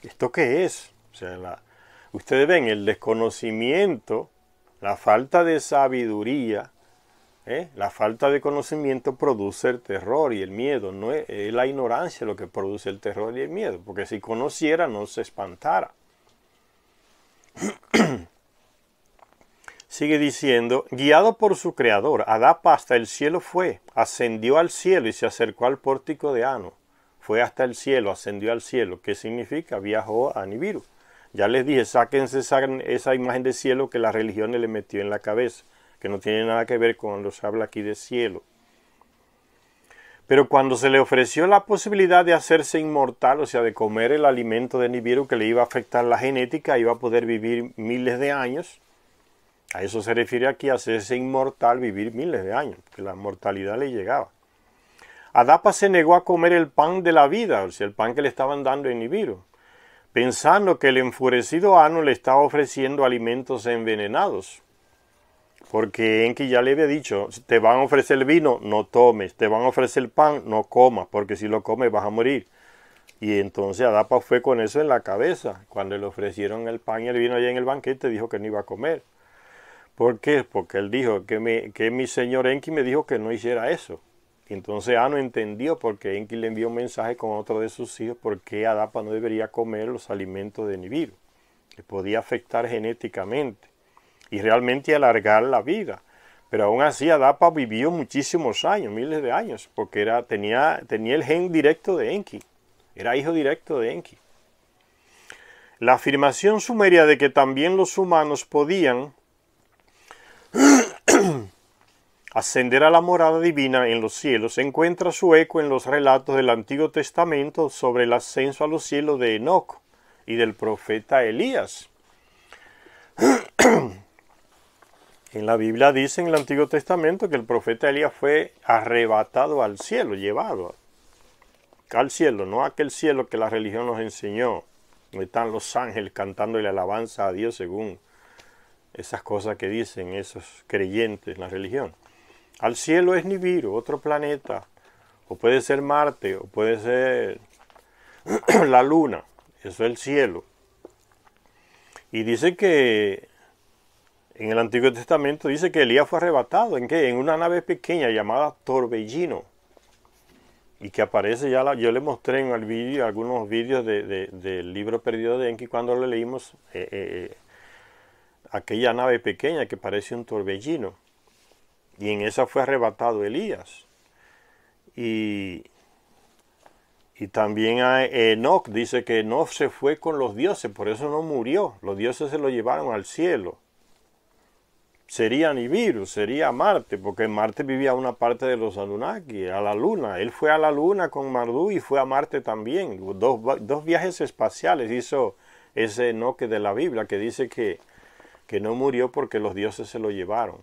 S1: ¿Esto qué es? O sea, ustedes ven el desconocimiento, la falta de sabiduría, la falta de conocimiento produce el terror y el miedo. No es la ignorancia lo que produce el terror y el miedo, porque si conociera no se espantara. Sigue diciendo, guiado por su creador, Adapa hasta el cielo fue, ascendió al cielo y se acercó al pórtico de Anu. Fue hasta el cielo, ascendió al cielo. ¿Qué significa? Viajó a Nibiru. Ya les dije, sáquense esa imagen de cielo que la religión le metió en la cabeza, que no tiene nada que ver con cuando se habla aquí de cielo. Pero cuando se le ofreció la posibilidad de hacerse inmortal, o sea, de comer el alimento de Nibiru que le iba a afectar la genética, iba a poder vivir miles de años. A eso se refiere aquí, hacerse inmortal, vivir miles de años, que la mortalidad le llegaba. Adapa se negó a comer el pan de la vida, o sea, el pan que le estaban dando en Nibiru, pensando que el enfurecido Anu le estaba ofreciendo alimentos envenenados. Porque Enki ya le había dicho, te van a ofrecer el vino, no tomes, te van a ofrecer el pan, no comas, porque si lo comes vas a morir. Y entonces Adapa fue con eso en la cabeza. Cuando le ofrecieron el pan y el vino allá en el banquete, dijo que no iba a comer. ¿Por qué? Porque él dijo que mi señor Enki me dijo que no hiciera eso. Y entonces Anu entendió porque Enki le envió un mensaje con otro de sus hijos porque Adapa no debería comer los alimentos de Nibiru, que podía afectar genéticamente y realmente alargar la vida. Pero aún así Adapa vivió muchísimos años, miles de años, porque tenía el gen directo de Enki, era hijo directo de Enki. La afirmación sumeria de que también los humanos podían ascender a la morada divina en los cielos encuentra su eco en los relatos del Antiguo Testamento sobre el ascenso a los cielos de Enoc y del profeta Elías. En la Biblia dice en el Antiguo Testamento que el profeta Elías fue arrebatado al cielo, llevado al cielo, no aquel cielo que la religión nos enseñó, donde están los ángeles cantándole alabanza a Dios según esas cosas que dicen esos creyentes en la religión. Al cielo es Nibiru, otro planeta, o puede ser Marte, o puede ser la luna, eso es el cielo. Y dice que en el Antiguo Testamento dice que Elías fue arrebatado, ¿en qué? En una nave pequeña llamada Torbellino, y que aparece yo le mostré en el vídeo, algunos vídeos del libro perdido de Enki cuando lo leímos, aquella nave pequeña que parece un torbellino. Y en esa fue arrebatado Elías. Y también a Enoc dice que Enoc se fue con los dioses, por eso no murió. Los dioses se lo llevaron al cielo. Sería Nibiru, sería Marte, porque en Marte vivía una parte de los Anunnaki, a la luna. Él fue a la luna con Marduk y fue a Marte también. Dos viajes espaciales hizo ese Enoc de la Biblia, que dice que no murió porque los dioses se lo llevaron.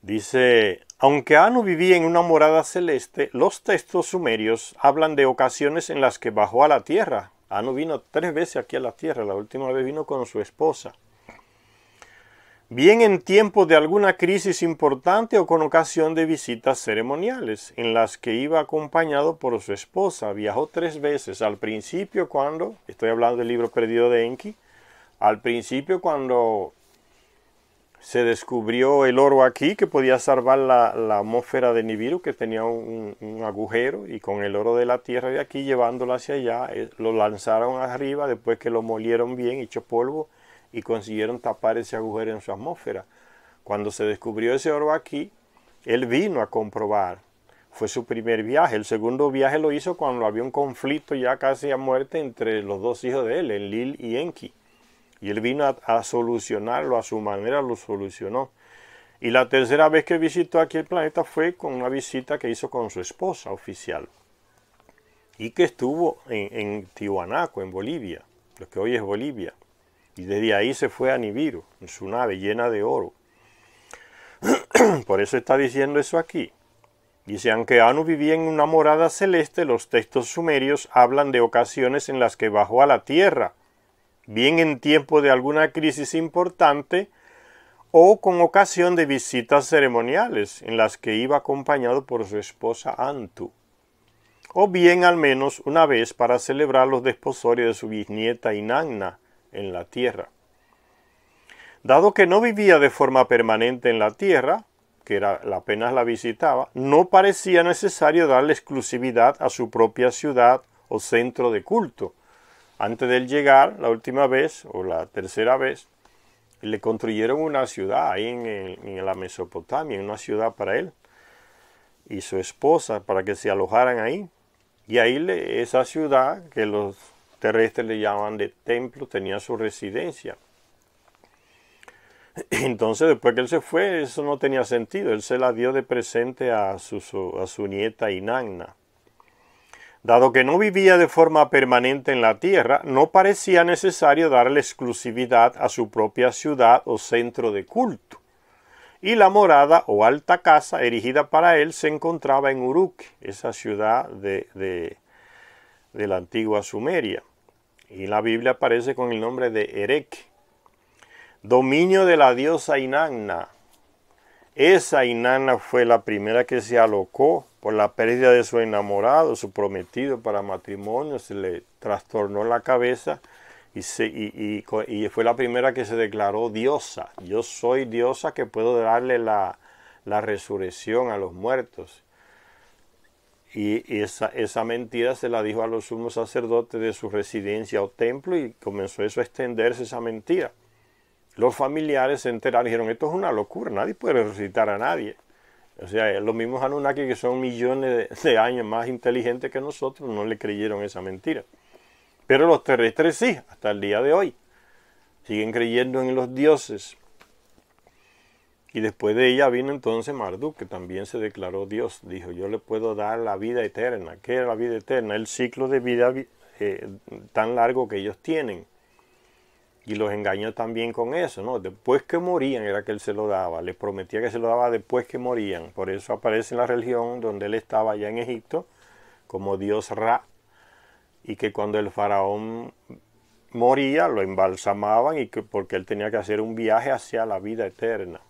S1: Dice, aunque Anu vivía en una morada celeste, los textos sumerios hablan de ocasiones en las que bajó a la tierra. Anu vino 3 veces aquí a la tierra, la última vez vino con su esposa. Bien en tiempos de alguna crisis importante o con ocasión de visitas ceremoniales, en las que iba acompañado por su esposa. Viajó 3 veces, al principio cuando, estoy hablando del libro perdido de Enki, al principio cuando se descubrió el oro aquí, que podía salvar la atmósfera de Nibiru, que tenía un agujero, y con el oro de la tierra de aquí, llevándolo hacia allá, lo lanzaron arriba, después que lo molieron bien, hecho polvo, y consiguieron tapar ese agujero en su atmósfera. Cuando se descubrió ese oro aquí, él vino a comprobar. Fue su primer viaje. El segundo viaje lo hizo cuando había un conflicto ya casi a muerte entre los 2 hijos de él, Enlil y Enki. Y él vino a solucionarlo, a su manera lo solucionó. Y la tercera vez que visitó aquí el planeta fue con una visita que hizo con su esposa oficial. Y que estuvo en Tiwanaku, en Bolivia, lo que hoy es Bolivia. Y desde ahí se fue a Nibiru, en su nave llena de oro. Por eso está diciendo eso aquí. Dice, aunque Anu vivía en una morada celeste, los textos sumerios hablan de ocasiones en las que bajó a la tierra, bien en tiempo de alguna crisis importante o con ocasión de visitas ceremoniales en las que iba acompañado por su esposa Antu, o bien al menos una vez para celebrar los desposorios de su bisnieta Inanna en la tierra. Dado que no vivía de forma permanente en la tierra, que apenas la visitaba, no parecía necesario darle exclusividad a su propia ciudad o centro de culto. Antes de él llegar, la última vez o la tercera vez, le construyeron una ciudad ahí en la Mesopotamia, una ciudad para él y su esposa, para que se alojaran ahí. Y ahí esa ciudad, que los terrestres le llaman de templo, tenía su residencia. Entonces, después que él se fue, eso no tenía sentido. Él se la dio de presente a su nieta Inanna. Dado que no vivía de forma permanente en la tierra, no parecía necesario darle exclusividad a su propia ciudad o centro de culto. Y la morada o alta casa erigida para él se encontraba en Uruk, esa ciudad de la antigua Sumeria. Y la Biblia aparece con el nombre de Erech, dominio de la diosa Inanna. Esa Inanna fue la primera que se alocó por la pérdida de su enamorado, su prometido para matrimonio. Se le trastornó la cabeza y fue la primera que se declaró diosa. Yo soy diosa que puedo darle la resurrección a los muertos. Y esa mentira se la dijo a los sumos sacerdotes de su residencia o templo, y comenzó eso a extenderse, esa mentira. Los familiares se enteraron y dijeron, esto es una locura, nadie puede resucitar a nadie. O sea, los mismos Anunnaki, que son millones de años más inteligentes que nosotros, no le creyeron esa mentira. Pero los terrestres sí, hasta el día de hoy. Siguen creyendo en los dioses. Y después de ella vino entonces Marduk, que también se declaró Dios. Dijo, yo le puedo dar la vida eterna. ¿Qué es la vida eterna? El ciclo de vida tan largo que ellos tienen. Y los engañó también con eso, ¿no? Después que morían era que él se lo daba. Les prometía que se lo daba después que morían. Por eso aparece en la religión donde él estaba allá en Egipto como Dios Ra. Y que cuando el faraón moría lo embalsamaban porque él tenía que hacer un viaje hacia la vida eterna.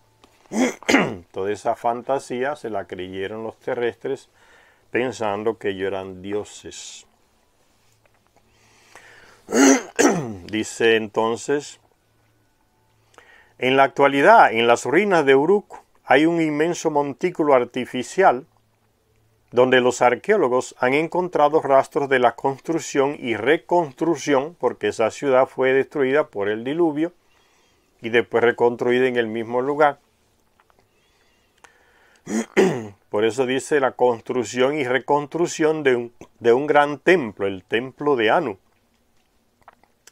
S1: Toda esa fantasía se la creyeron los terrestres pensando que ellos eran dioses. Dice entonces, en la actualidad, en las ruinas de Uruk, hay un inmenso montículo artificial donde los arqueólogos han encontrado rastros de la construcción y reconstrucción, porque esa ciudad fue destruida por el diluvio y después reconstruida en el mismo lugar. Por eso dice la construcción y reconstrucción de un gran templo, el templo de Anu.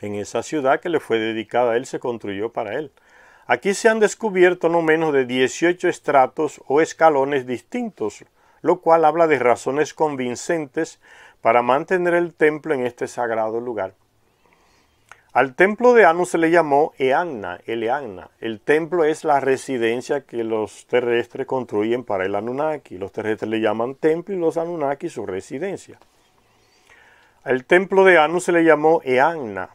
S1: En esa ciudad que le fue dedicada a él, se construyó para él. Aquí se han descubierto no menos de 18 estratos o escalones distintos, lo cual habla de razones convincentes para mantener el templo en este sagrado lugar. Al templo de Anu se le llamó Eanna, el Eanna. El templo es la residencia que los terrestres construyen para el Anunnaki. Los terrestres le llaman templo y los Anunnaki su residencia. Al templo de Anu se le llamó Eanna,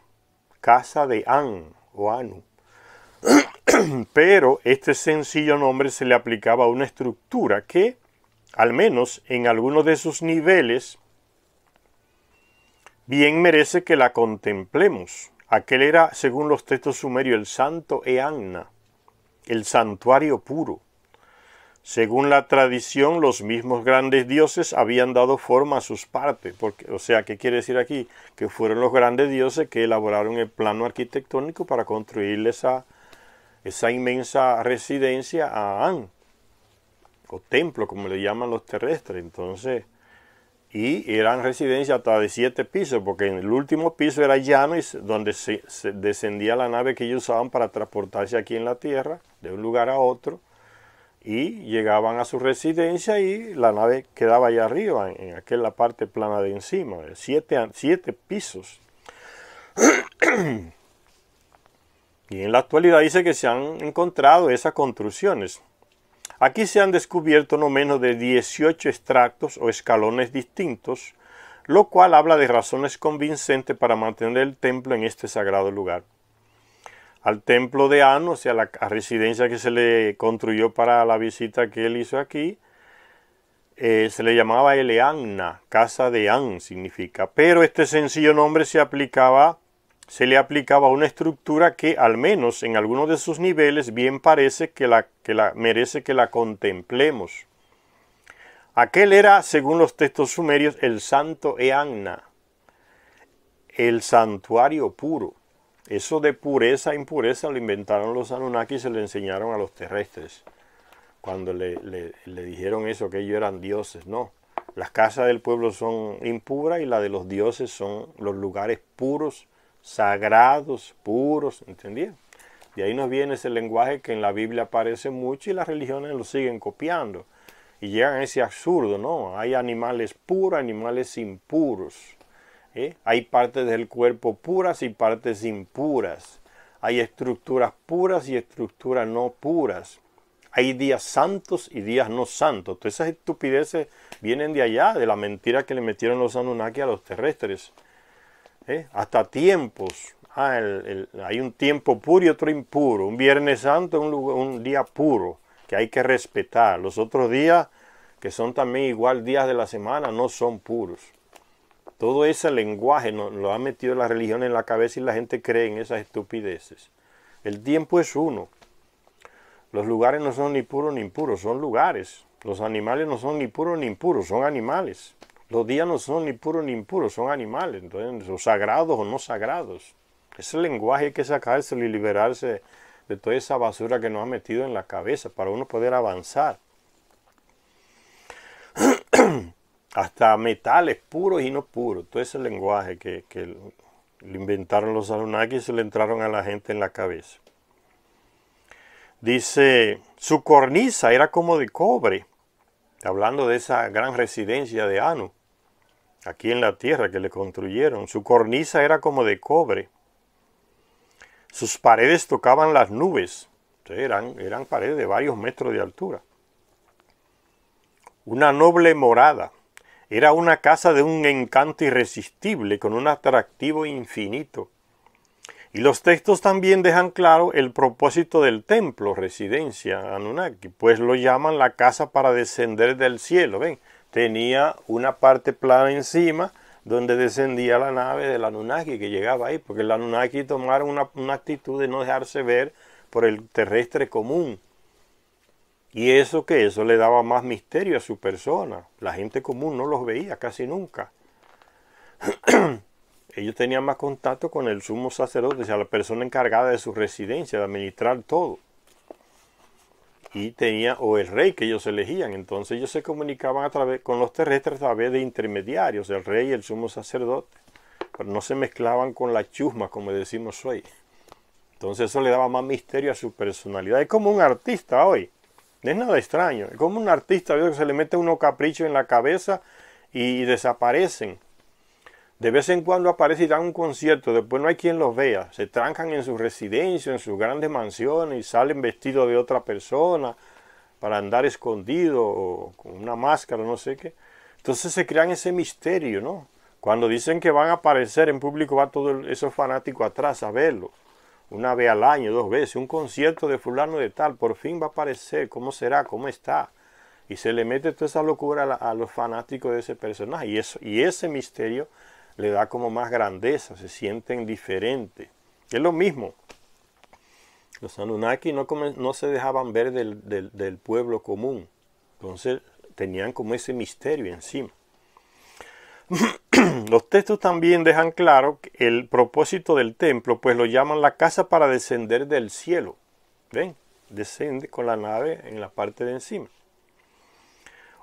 S1: casa de An o Anu. Pero este sencillo nombre se le aplicaba a una estructura que, al menos en algunos de sus niveles, bien merece que la contemplemos. Aquel era, según los textos sumerios, el santo Eanna, el santuario puro. Según la tradición, los mismos grandes dioses habían dado forma a sus partes. O sea, ¿qué quiere decir aquí? Que fueron los grandes dioses que elaboraron el plano arquitectónico para construirle esa inmensa residencia a An, o templo, como le llaman los terrestres. Entonces, y eran residencias hasta de 7 pisos, porque en el último piso era llano y donde se descendía la nave que ellos usaban para transportarse aquí en la tierra, de un lugar a otro. Y llegaban a su residencia y la nave quedaba allá arriba, en aquella parte plana de encima, de 7 pisos. Y en la actualidad dice que se han encontrado esas construcciones. Aquí se han descubierto no menos de 18 estratos o escalones distintos, lo cual habla de razones convincentes para mantener el templo en este sagrado lugar. al templo de Anu, o sea, la residencia que se le construyó para la visita que él hizo aquí, se le llamaba Eleanna, casa de An significa, pero este sencillo nombre se le aplicaba a una estructura que al menos en algunos de sus niveles bien parece merece que la contemplemos. Aquel era, según los textos sumerios, el santo Eanna, el santuario puro. Eso de pureza e impureza lo inventaron los Anunnaki y se lo enseñaron a los terrestres. Cuando le dijeron eso, que ellos eran dioses, no. Las casas del pueblo son impuras y las de los dioses son los lugares puros, sagrados, puros, ¿entendieron? De ahí nos viene ese lenguaje que en la Biblia aparece mucho y las religiones lo siguen copiando. Y llegan a ese absurdo, ¿no? Hay animales puros, animales impuros. Hay partes del cuerpo puras y partes impuras. Hay estructuras puras y estructuras no puras. Hay días santos y días no santos. Todas esas estupideces vienen de allá, de la mentira que le metieron los Anunnaki a los terrestres. Hasta tiempos. Hay un tiempo puro y otro impuro. Un Viernes Santo es un día puro que hay que respetar. Los otros días, que son también igual días de la semana, no son puros. Todo ese lenguaje lo ha metido la religión en la cabeza y la gente cree en esas estupideces. El tiempo es uno. Los lugares no son ni puros ni impuros, son lugares. Los animales no son ni puros ni impuros, son animales. Los días no son ni puros ni impuros, son animales. Entonces, son sagrados o no sagrados. Ese lenguaje hay que sacárselo y liberarse de toda esa basura que nos ha metido en la cabeza para uno poder avanzar. Hasta metales puros y no puros. Todo ese lenguaje que lo inventaron los Anunnaki y se le entraron a la gente en la cabeza. Dice, su cornisa era como de cobre. Hablando de esa gran residencia de Anu, aquí en la tierra que le construyeron. Su cornisa era como de cobre. Sus paredes tocaban las nubes. Eran paredes de varios metros de altura. Una noble morada. Era una casa de un encanto irresistible, con un atractivo infinito. Y los textos también dejan claro el propósito del templo, residencia Anunnaki, pues lo llaman la casa para descender del cielo. ¿Ven? Tenía una parte plana encima donde descendía la nave del Anunnaki que llegaba ahí, porque el Anunnaki tomaron una actitud de no dejarse ver por el terrestre común. Y eso le daba más misterio a su persona. La gente común no los veía casi nunca. Ellos tenían más contacto con el sumo sacerdote, o sea, la persona encargada de su residencia, de administrar todo. Y o el rey que ellos elegían. Entonces ellos se comunicaban con los terrestres a través de intermediarios, el rey y el sumo sacerdote. Pero no se mezclaban con la chusma, como decimos hoy. Entonces eso le daba más misterio a su personalidad. Es como un artista hoy. No es nada extraño. Es como un artista que se le mete unos caprichos en la cabeza y desaparecen. De vez en cuando aparece y dan un concierto, después no hay quien los vea. Se trancan en su residencia, en sus grandes mansiones y salen vestidos de otra persona para andar escondido o con una máscara, no sé qué. Entonces se crean ese misterio, ¿no? Cuando dicen que van a aparecer en público, va todos esos fanáticos atrás a verlo. Una vez al año, 2 veces, un concierto de fulano de tal, por fin va a aparecer, ¿cómo será? ¿Cómo está? Y se le mete toda esa locura a los fanáticos de ese personaje. Y ese misterio le da como más grandeza, se sienten diferentes. Es lo mismo. Los Anunnaki no se dejaban ver del pueblo común. Entonces tenían como ese misterio encima. Los textos también dejan claro que el propósito del templo, pues lo llaman la casa para descender del cielo. ¿Ven? Descende con la nave en la parte de encima.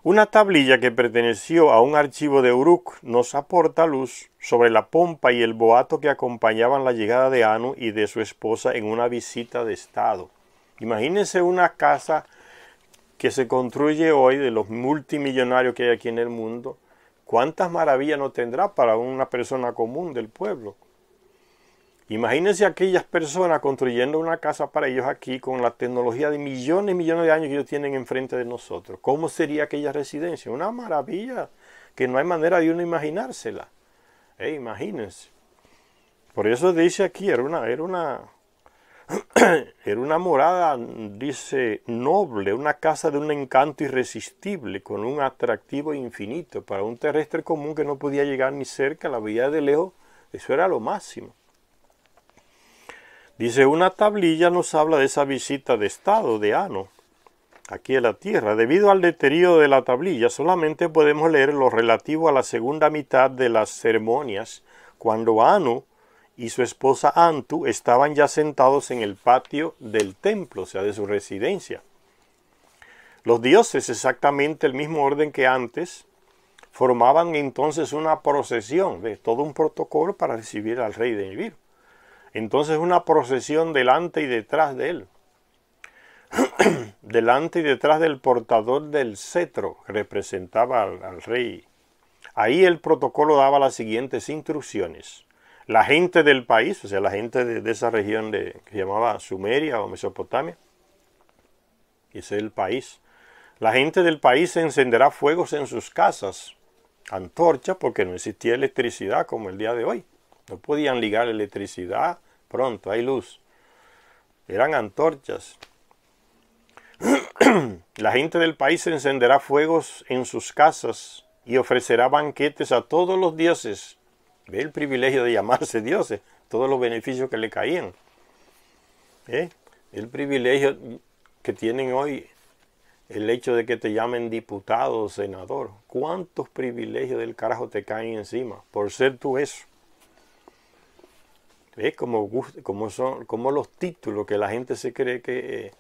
S1: Una tablilla que perteneció a un archivo de Uruk nos aporta luz sobre la pompa y el boato que acompañaban la llegada de Anu y de su esposa en una visita de estado. Imagínense una casa que se construye hoy de los multimillonarios que hay aquí en el mundo. ¿Cuántas maravillas no tendrá para una persona común del pueblo? Imagínense aquellas personas construyendo una casa para ellos aquí con la tecnología de millones y millones de años que ellos tienen enfrente de nosotros. ¿Cómo sería aquella residencia? Una maravilla que no hay manera de uno imaginársela. Imagínense. Por eso dice aquí, era una Era una morada, dice, noble, una casa de un encanto irresistible, con un atractivo infinito. Para un terrestre común que no podía llegar ni cerca, la veía de lejos, eso era lo máximo. Dice, una tablilla nos habla de esa visita de estado de Ano, aquí en la tierra. Debido al deterioro de la tablilla, solamente podemos leer lo relativo a la segunda mitad de las ceremonias, cuando Anu y su esposa Antu estaban ya sentados en el patio del templo, o sea, de su residencia. Los dioses, exactamente el mismo orden que antes, formaban entonces una procesión, de todo un protocolo para recibir al rey de Nibiru. Entonces una procesión delante y detrás de él. Delante y detrás del portador del cetro, que representaba al rey. Ahí el protocolo daba las siguientes instrucciones. La gente del país, o sea, la gente de esa región que se llamaba Sumeria o Mesopotamia, ese es el país. La gente del país encenderá fuegos en sus casas, antorchas, porque no existía electricidad como el día de hoy. No podían ligar electricidad pronto, hay luz. Eran antorchas. La gente del país encenderá fuegos en sus casas y ofrecerá banquetes a todos los dioses. Ve el privilegio de llamarse dioses, todos los beneficios que le caían. El privilegio que tienen hoy, el hecho de que te llamen diputado o senador. ¿Cuántos privilegios del carajo te caen encima por ser tú eso? ¿Ves cómo los títulos que la gente se cree que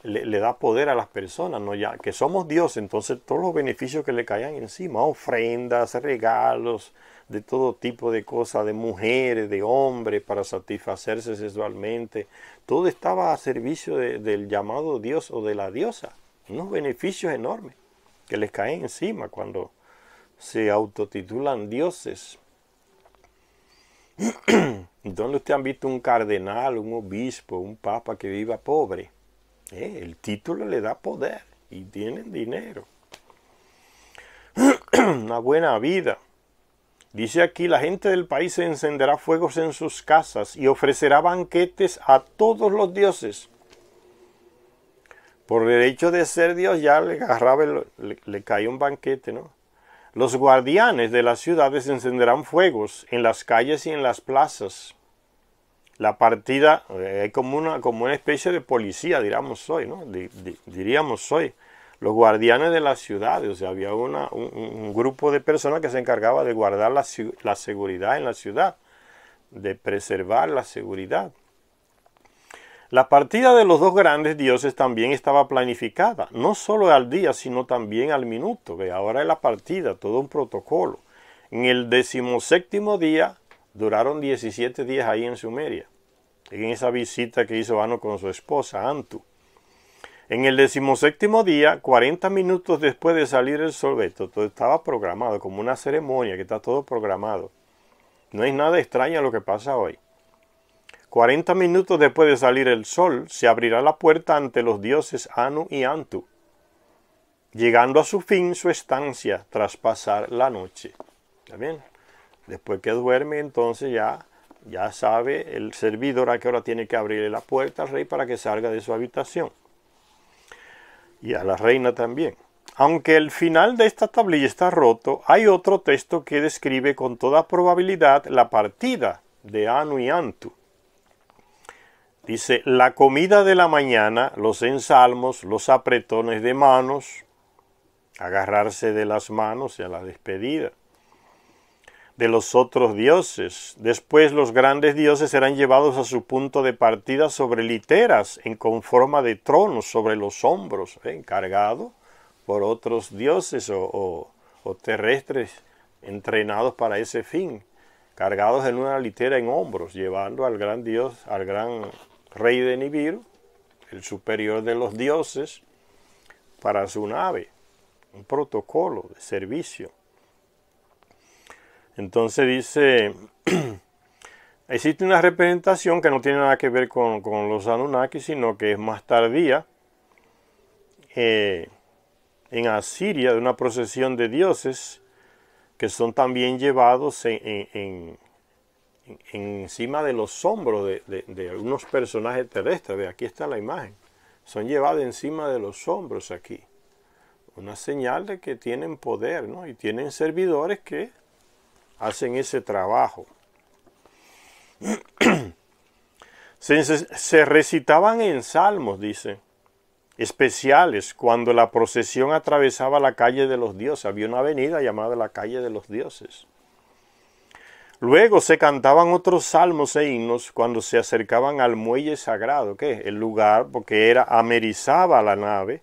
S1: le da poder a las personas, ¿no? Ya que somos Dios, entonces todos los beneficios que le caían encima, ofrendas, regalos, de todo tipo de cosas, de mujeres, de hombres, para satisfacerse sexualmente, todo estaba a servicio del llamado Dios o de la diosa. Unos beneficios enormes que les caen encima cuando se autotitulan dioses. ¿Dónde usted han visto un cardenal, un obispo, un papa que viva pobre? El título le da poder y tienen dinero. Una buena vida. Dice aquí, la gente del país encenderá fuegos en sus casas y ofrecerá banquetes a todos los dioses. Por el hecho de ser Dios ya le agarraba, le caía un banquete, ¿no? Los guardianes de las ciudades encenderán fuegos en las calles y en las plazas. La partida es como una especie de policía, diríamos hoy, ¿no? Diríamos hoy. Los guardianes de las ciudades, o sea, había un grupo de personas que se encargaba de guardar la seguridad en la ciudad, de preservar la seguridad. La partida de los dos grandes dioses también estaba planificada, no solo al día, sino también al minuto. Ve, ahora es la partida, todo un protocolo. En el 17º día, duraron 17 días ahí en Sumeria, en esa visita que hizo Ano con su esposa, Antu. En el 17º día, 40 minutos después de salir el sol, todo estaba programado, como una ceremonia, que está todo programado. No es nada extraño lo que pasa hoy. 40 minutos después de salir el sol, se abrirá la puerta ante los dioses Anu y Antu, llegando a su fin su estancia tras pasar la noche. ¿Está bien? Después que duerme, entonces ya sabe el servidor a qué hora tiene que abrirle la puerta al rey para que salga de su habitación. Y a la reina también. Aunque el final de esta tablilla está roto, hay otro texto que describe con toda probabilidad la partida de Anu y Antu. Dice, la comida de la mañana, los ensalmos, los apretones de manos, agarrarse de las manos y a la despedida de los otros dioses. Después los grandes dioses serán llevados a su punto de partida sobre literas con forma de tronos sobre los hombros, cargados por otros dioses o terrestres entrenados para ese fin, cargados en una litera en hombros, llevando al gran dios, al gran rey de Nibiru, el superior de los dioses, para su nave, un protocolo de servicio. Entonces dice, existe una representación que no tiene nada que ver con los Anunnaki, sino que es más tardía, en Asiria, de una procesión de dioses que son también llevados en encima de los hombros de unos personajes terrestres. Ve, aquí está la imagen. Son llevados encima de los hombros aquí. Una señal de que tienen poder, ¿no? Y tienen servidores que hacen ese trabajo. Se recitaban en salmos, dice, especiales cuando la procesión atravesaba la calle de los dioses. Había una avenida llamada la calle de los dioses. Luego se cantaban otros salmos e himnos cuando se acercaban al muelle sagrado, que es el lugar, porque amerizaba la nave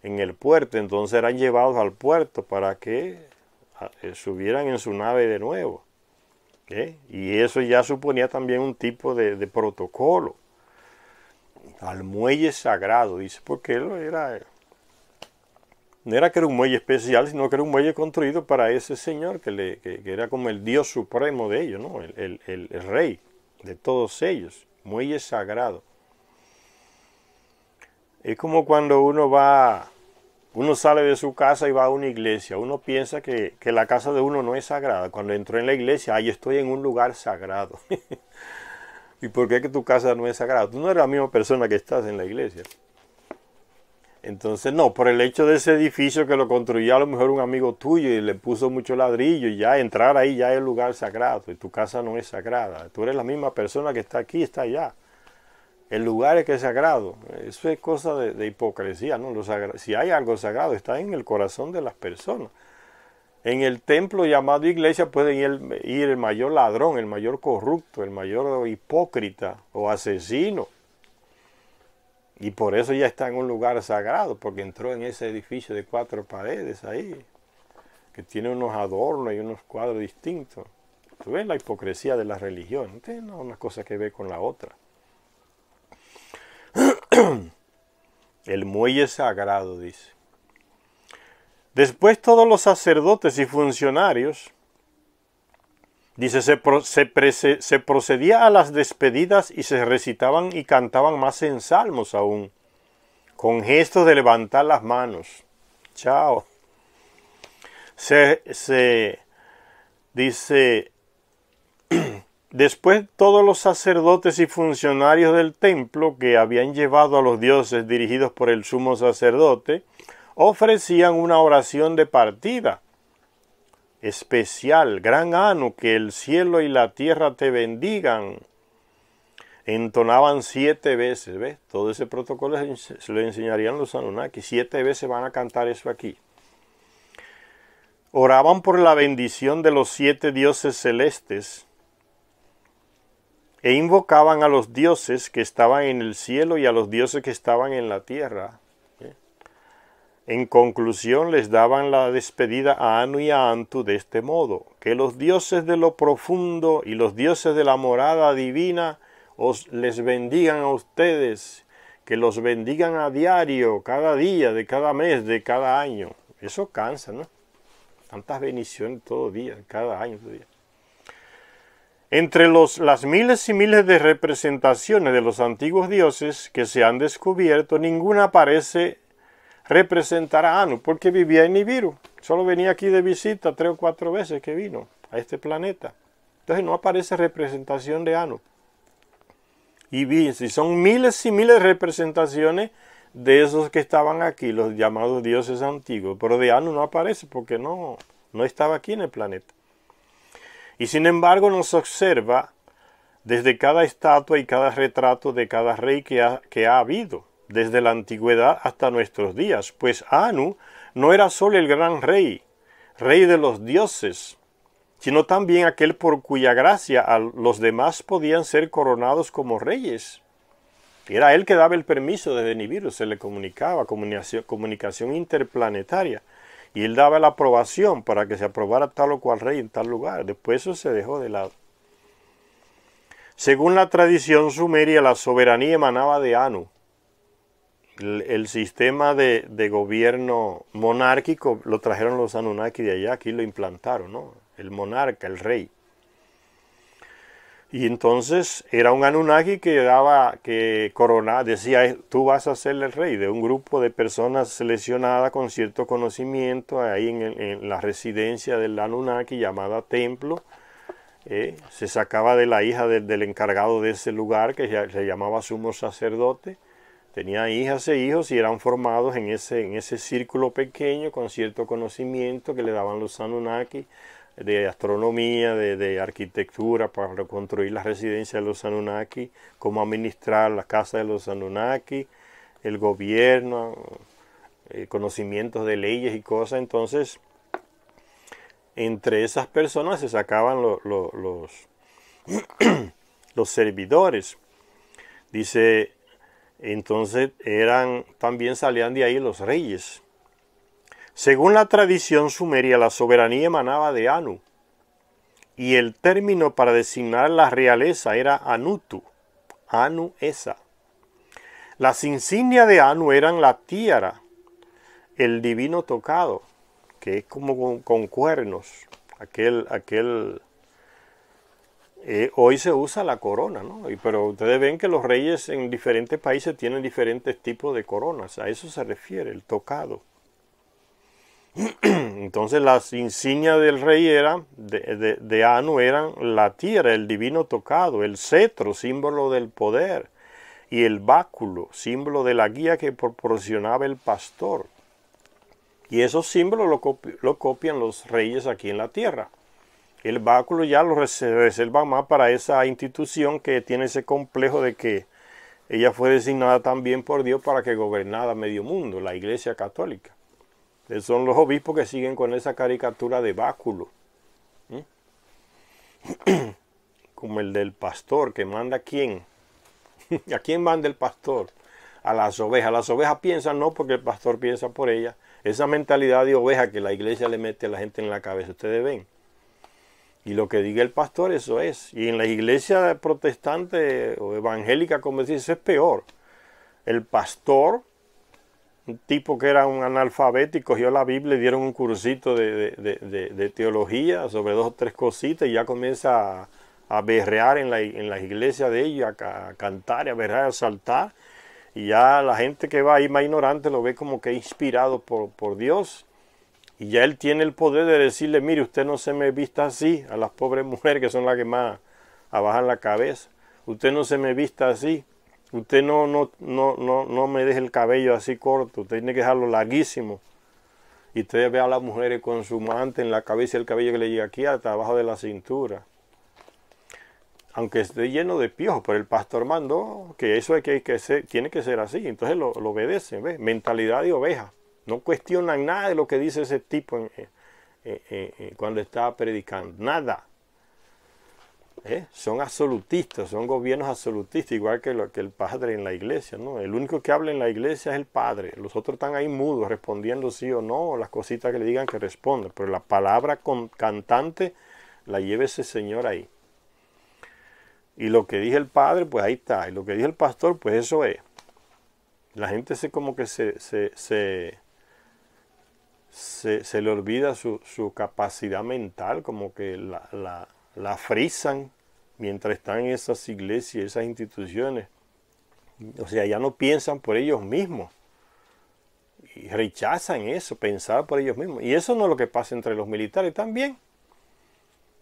S1: en el puerto, entonces eran llevados al puerto para que subieran en su nave de nuevo. Y eso ya suponía también un tipo de protocolo. Al muelle sagrado, dice, porque no era que era un muelle especial, sino que era un muelle construido para ese señor, que era como el Dios supremo de ellos, ¿no? El rey de todos ellos, muelle sagrado. Es como cuando uno sale de su casa y va a una iglesia. Uno piensa que la casa de uno no es sagrada. Cuando entró en la iglesia, yo estoy en un lugar sagrado. ¿Y por qué que tu casa no es sagrada? Tú no eres la misma persona que estás en la iglesia. Entonces, no, por el hecho de ese edificio que lo construyó a lo mejor un amigo tuyo y le puso mucho ladrillo y ya entrar ahí ya es el lugar sagrado y tu casa no es sagrada. Tú eres la misma persona que está aquí, está allá. El lugar es que es sagrado. Eso es cosa de hipocresía, ¿no? Si hay algo sagrado, está en el corazón de las personas. En el templo llamado iglesia puede ir el mayor ladrón, el mayor corrupto, el mayor hipócrita o asesino. Y por eso ya está en un lugar sagrado, porque entró en ese edificio de 4 paredes ahí, que tiene unos adornos y unos cuadros distintos. Tú ves la hipocresía de la religión, no tiene una cosa que ver con la otra. El muelle sagrado, dice. Después todos los sacerdotes y funcionarios, dice, se procedía a las despedidas y se recitaban y cantaban más en salmos aún, con gestos de levantar las manos. Chao. Dice, después todos los sacerdotes y funcionarios del templo que habían llevado a los dioses dirigidos por el sumo sacerdote, ofrecían una oración de partida especial. Gran Anu, que el cielo y la tierra te bendigan. Entonaban 7 veces, ¿ves? Todo ese protocolo se lo enseñarían los Anunnaki. 7 veces van a cantar eso aquí. Oraban por la bendición de los 7 dioses celestes e invocaban a los dioses que estaban en el cielo y a los dioses que estaban en la tierra. En conclusión, les daban la despedida a Anu y a Antu de este modo: que los dioses de lo profundo y los dioses de la morada divina les bendigan a ustedes, que los bendigan a diario, cada día, de cada mes, de cada año. Eso cansa, ¿no? Tantas bendiciones todo día, cada año, todo día. Entre las miles y miles de representaciones de los antiguos dioses que se han descubierto, ninguna parece representar a Anu, porque vivía en Nibiru. Solo venía aquí de visita 3 o 4 veces que vino a este planeta. Entonces no aparece representación de Anu. Y son miles y miles de representaciones de esos que estaban aquí, los llamados dioses antiguos. Pero de Anu no aparece porque no estaba aquí en el planeta. Y sin embargo nos observa desde cada estatua y cada retrato de cada rey que ha habido, desde la antigüedad hasta nuestros días, pues Anu no era solo el gran rey, rey de los dioses, sino también aquel por cuya gracia los demás podían ser coronados como reyes. Era él que daba el permiso desde Nibiru, se le comunicaba, comunicación interplanetaria, y él daba la aprobación para que se aprobara tal o cual rey en tal lugar. Después eso se dejó de lado. Según la tradición sumeria, la soberanía emanaba de Anu. El sistema de gobierno monárquico lo trajeron los Anunnaki de allá, aquí lo implantaron, ¿no? El monarca, el rey. Y entonces era un Anunnaki que coronaba, decía, tú vas a ser el rey de un grupo de personas seleccionadas con cierto conocimiento ahí en la residencia del Anunnaki llamada templo. Se sacaba de la hija del encargado de ese lugar, que se llamaba sumo sacerdote. Tenía hijas e hijos y eran formados en ese círculo pequeño con cierto conocimiento que le daban los Anunnaki, de astronomía, de arquitectura para reconstruir la residencia de los Anunnaki, cómo administrar la casa de los Anunnaki, el gobierno, conocimientos de leyes y cosas. Entonces, entre esas personas se sacaban los servidores. Dice, entonces también salían de ahí los reyes. Según la tradición sumeria, la soberanía emanaba de Anu, y el término para designar la realeza era Anutu, Anu Esa. Las insignias de Anu eran la tiara, el divino tocado, que es como con cuernos, hoy se usa la corona, ¿no? Pero ustedes ven que los reyes en diferentes países tienen diferentes tipos de coronas, a eso se refiere, el tocado. Entonces las insignias del rey de Anu eran la tierra, el divino tocado, el cetro, símbolo del poder, y el báculo, símbolo de la guía que proporcionaba el pastor. Y esos símbolos lo copian los reyes aquí en la tierra. El báculo ya lo reserva más para esa institución que tiene ese complejo de que ella fue designada también por Dios para que gobernara medio mundo, la Iglesia Católica. Son los obispos que siguen con esa caricatura de báculo. Como el del pastor, que manda a quién. ¿A quién manda el pastor? A las ovejas. Las ovejas piensan no porque el pastor piensa por ellas. Esa mentalidad de oveja que la iglesia le mete a la gente en la cabeza, ustedes ven. Y lo que diga el pastor, eso es. Y en la iglesia protestante o evangélica, como decís, eso es peor. El pastor, un tipo que era un analfabeto y cogió la Biblia y dieron un cursito de teología sobre 2 o 3 cositas y ya comienza a berrear en la iglesia de ellos, a cantar, a berrear, a saltar. Y ya la gente que va ahí más ignorante lo ve como que inspirado por Dios. Y ya él tiene el poder de decirle, mire, usted no se me vista así, a las pobres mujeres que son las que más abajan la cabeza. Usted no se me vista así. Usted no me deje el cabello así corto. Usted tiene que dejarlo larguísimo. Y usted ve a las mujeres con su mante en la cabeza y el cabello que le llega aquí hasta abajo de la cintura. Aunque esté lleno de piojos, pero el pastor mandó que eso tiene que ser así. Entonces lo obedecen, ¿ves? Mentalidad de oveja. No cuestionan nada de lo que dice ese tipo cuando está predicando. Nada. Son absolutistas, son gobiernos absolutistas, igual que el padre en la iglesia, ¿no? El único que habla en la iglesia es el padre. Los otros están ahí mudos, respondiendo sí o no, o las cositas que le digan que respondan. Pero la palabra cantante la lleva ese señor ahí. Y lo que dice el padre, pues ahí está. Y lo que dice el pastor, pues eso es. La gente como que se le olvida su capacidad mental, como que la frisan mientras están en esas iglesias, esas instituciones. O sea, ya no piensan por ellos mismos. Y rechazan eso, pensar por ellos mismos. Y eso no es lo que pasa entre los militares también.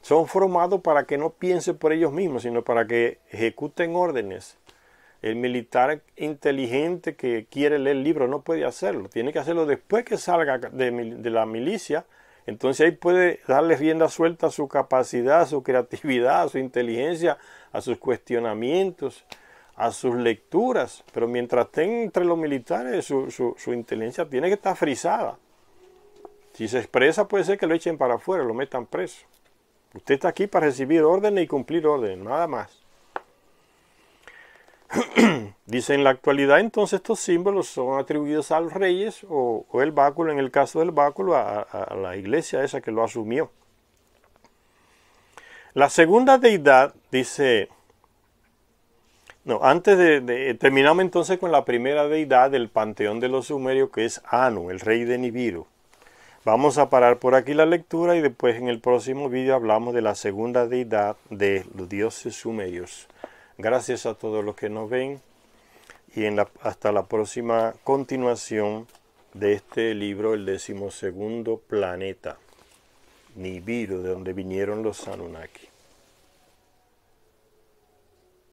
S1: Son formados para que no piensen por ellos mismos, sino para que ejecuten órdenes. El militar inteligente que quiere leer el libro no puede hacerlo. Tiene que hacerlo después que salga de la milicia. Entonces ahí puede darle rienda suelta a su capacidad, a su creatividad, a su inteligencia, a sus cuestionamientos, a sus lecturas. Pero mientras estén entre los militares, su inteligencia tiene que estar frisada. Si se expresa, puede ser que lo echen para afuera, lo metan preso. Usted está aquí para recibir órdenes y cumplir órdenes, nada más. Dice, en la actualidad entonces estos símbolos son atribuidos a los reyes o el báculo, en el caso del báculo, a la iglesia esa que lo asumió. La segunda deidad dice, no, antes terminamos entonces con la primera deidad del panteón de los sumerios, que es Anu, el rey de Nibiru. Vamos a parar por aquí la lectura y después en el próximo vídeo hablamos de la segunda deidad de los dioses sumerios. Gracias a todos los que nos ven y hasta la próxima continuación de este libro, el 12º planeta, Nibiru, de donde vinieron los Anunnaki.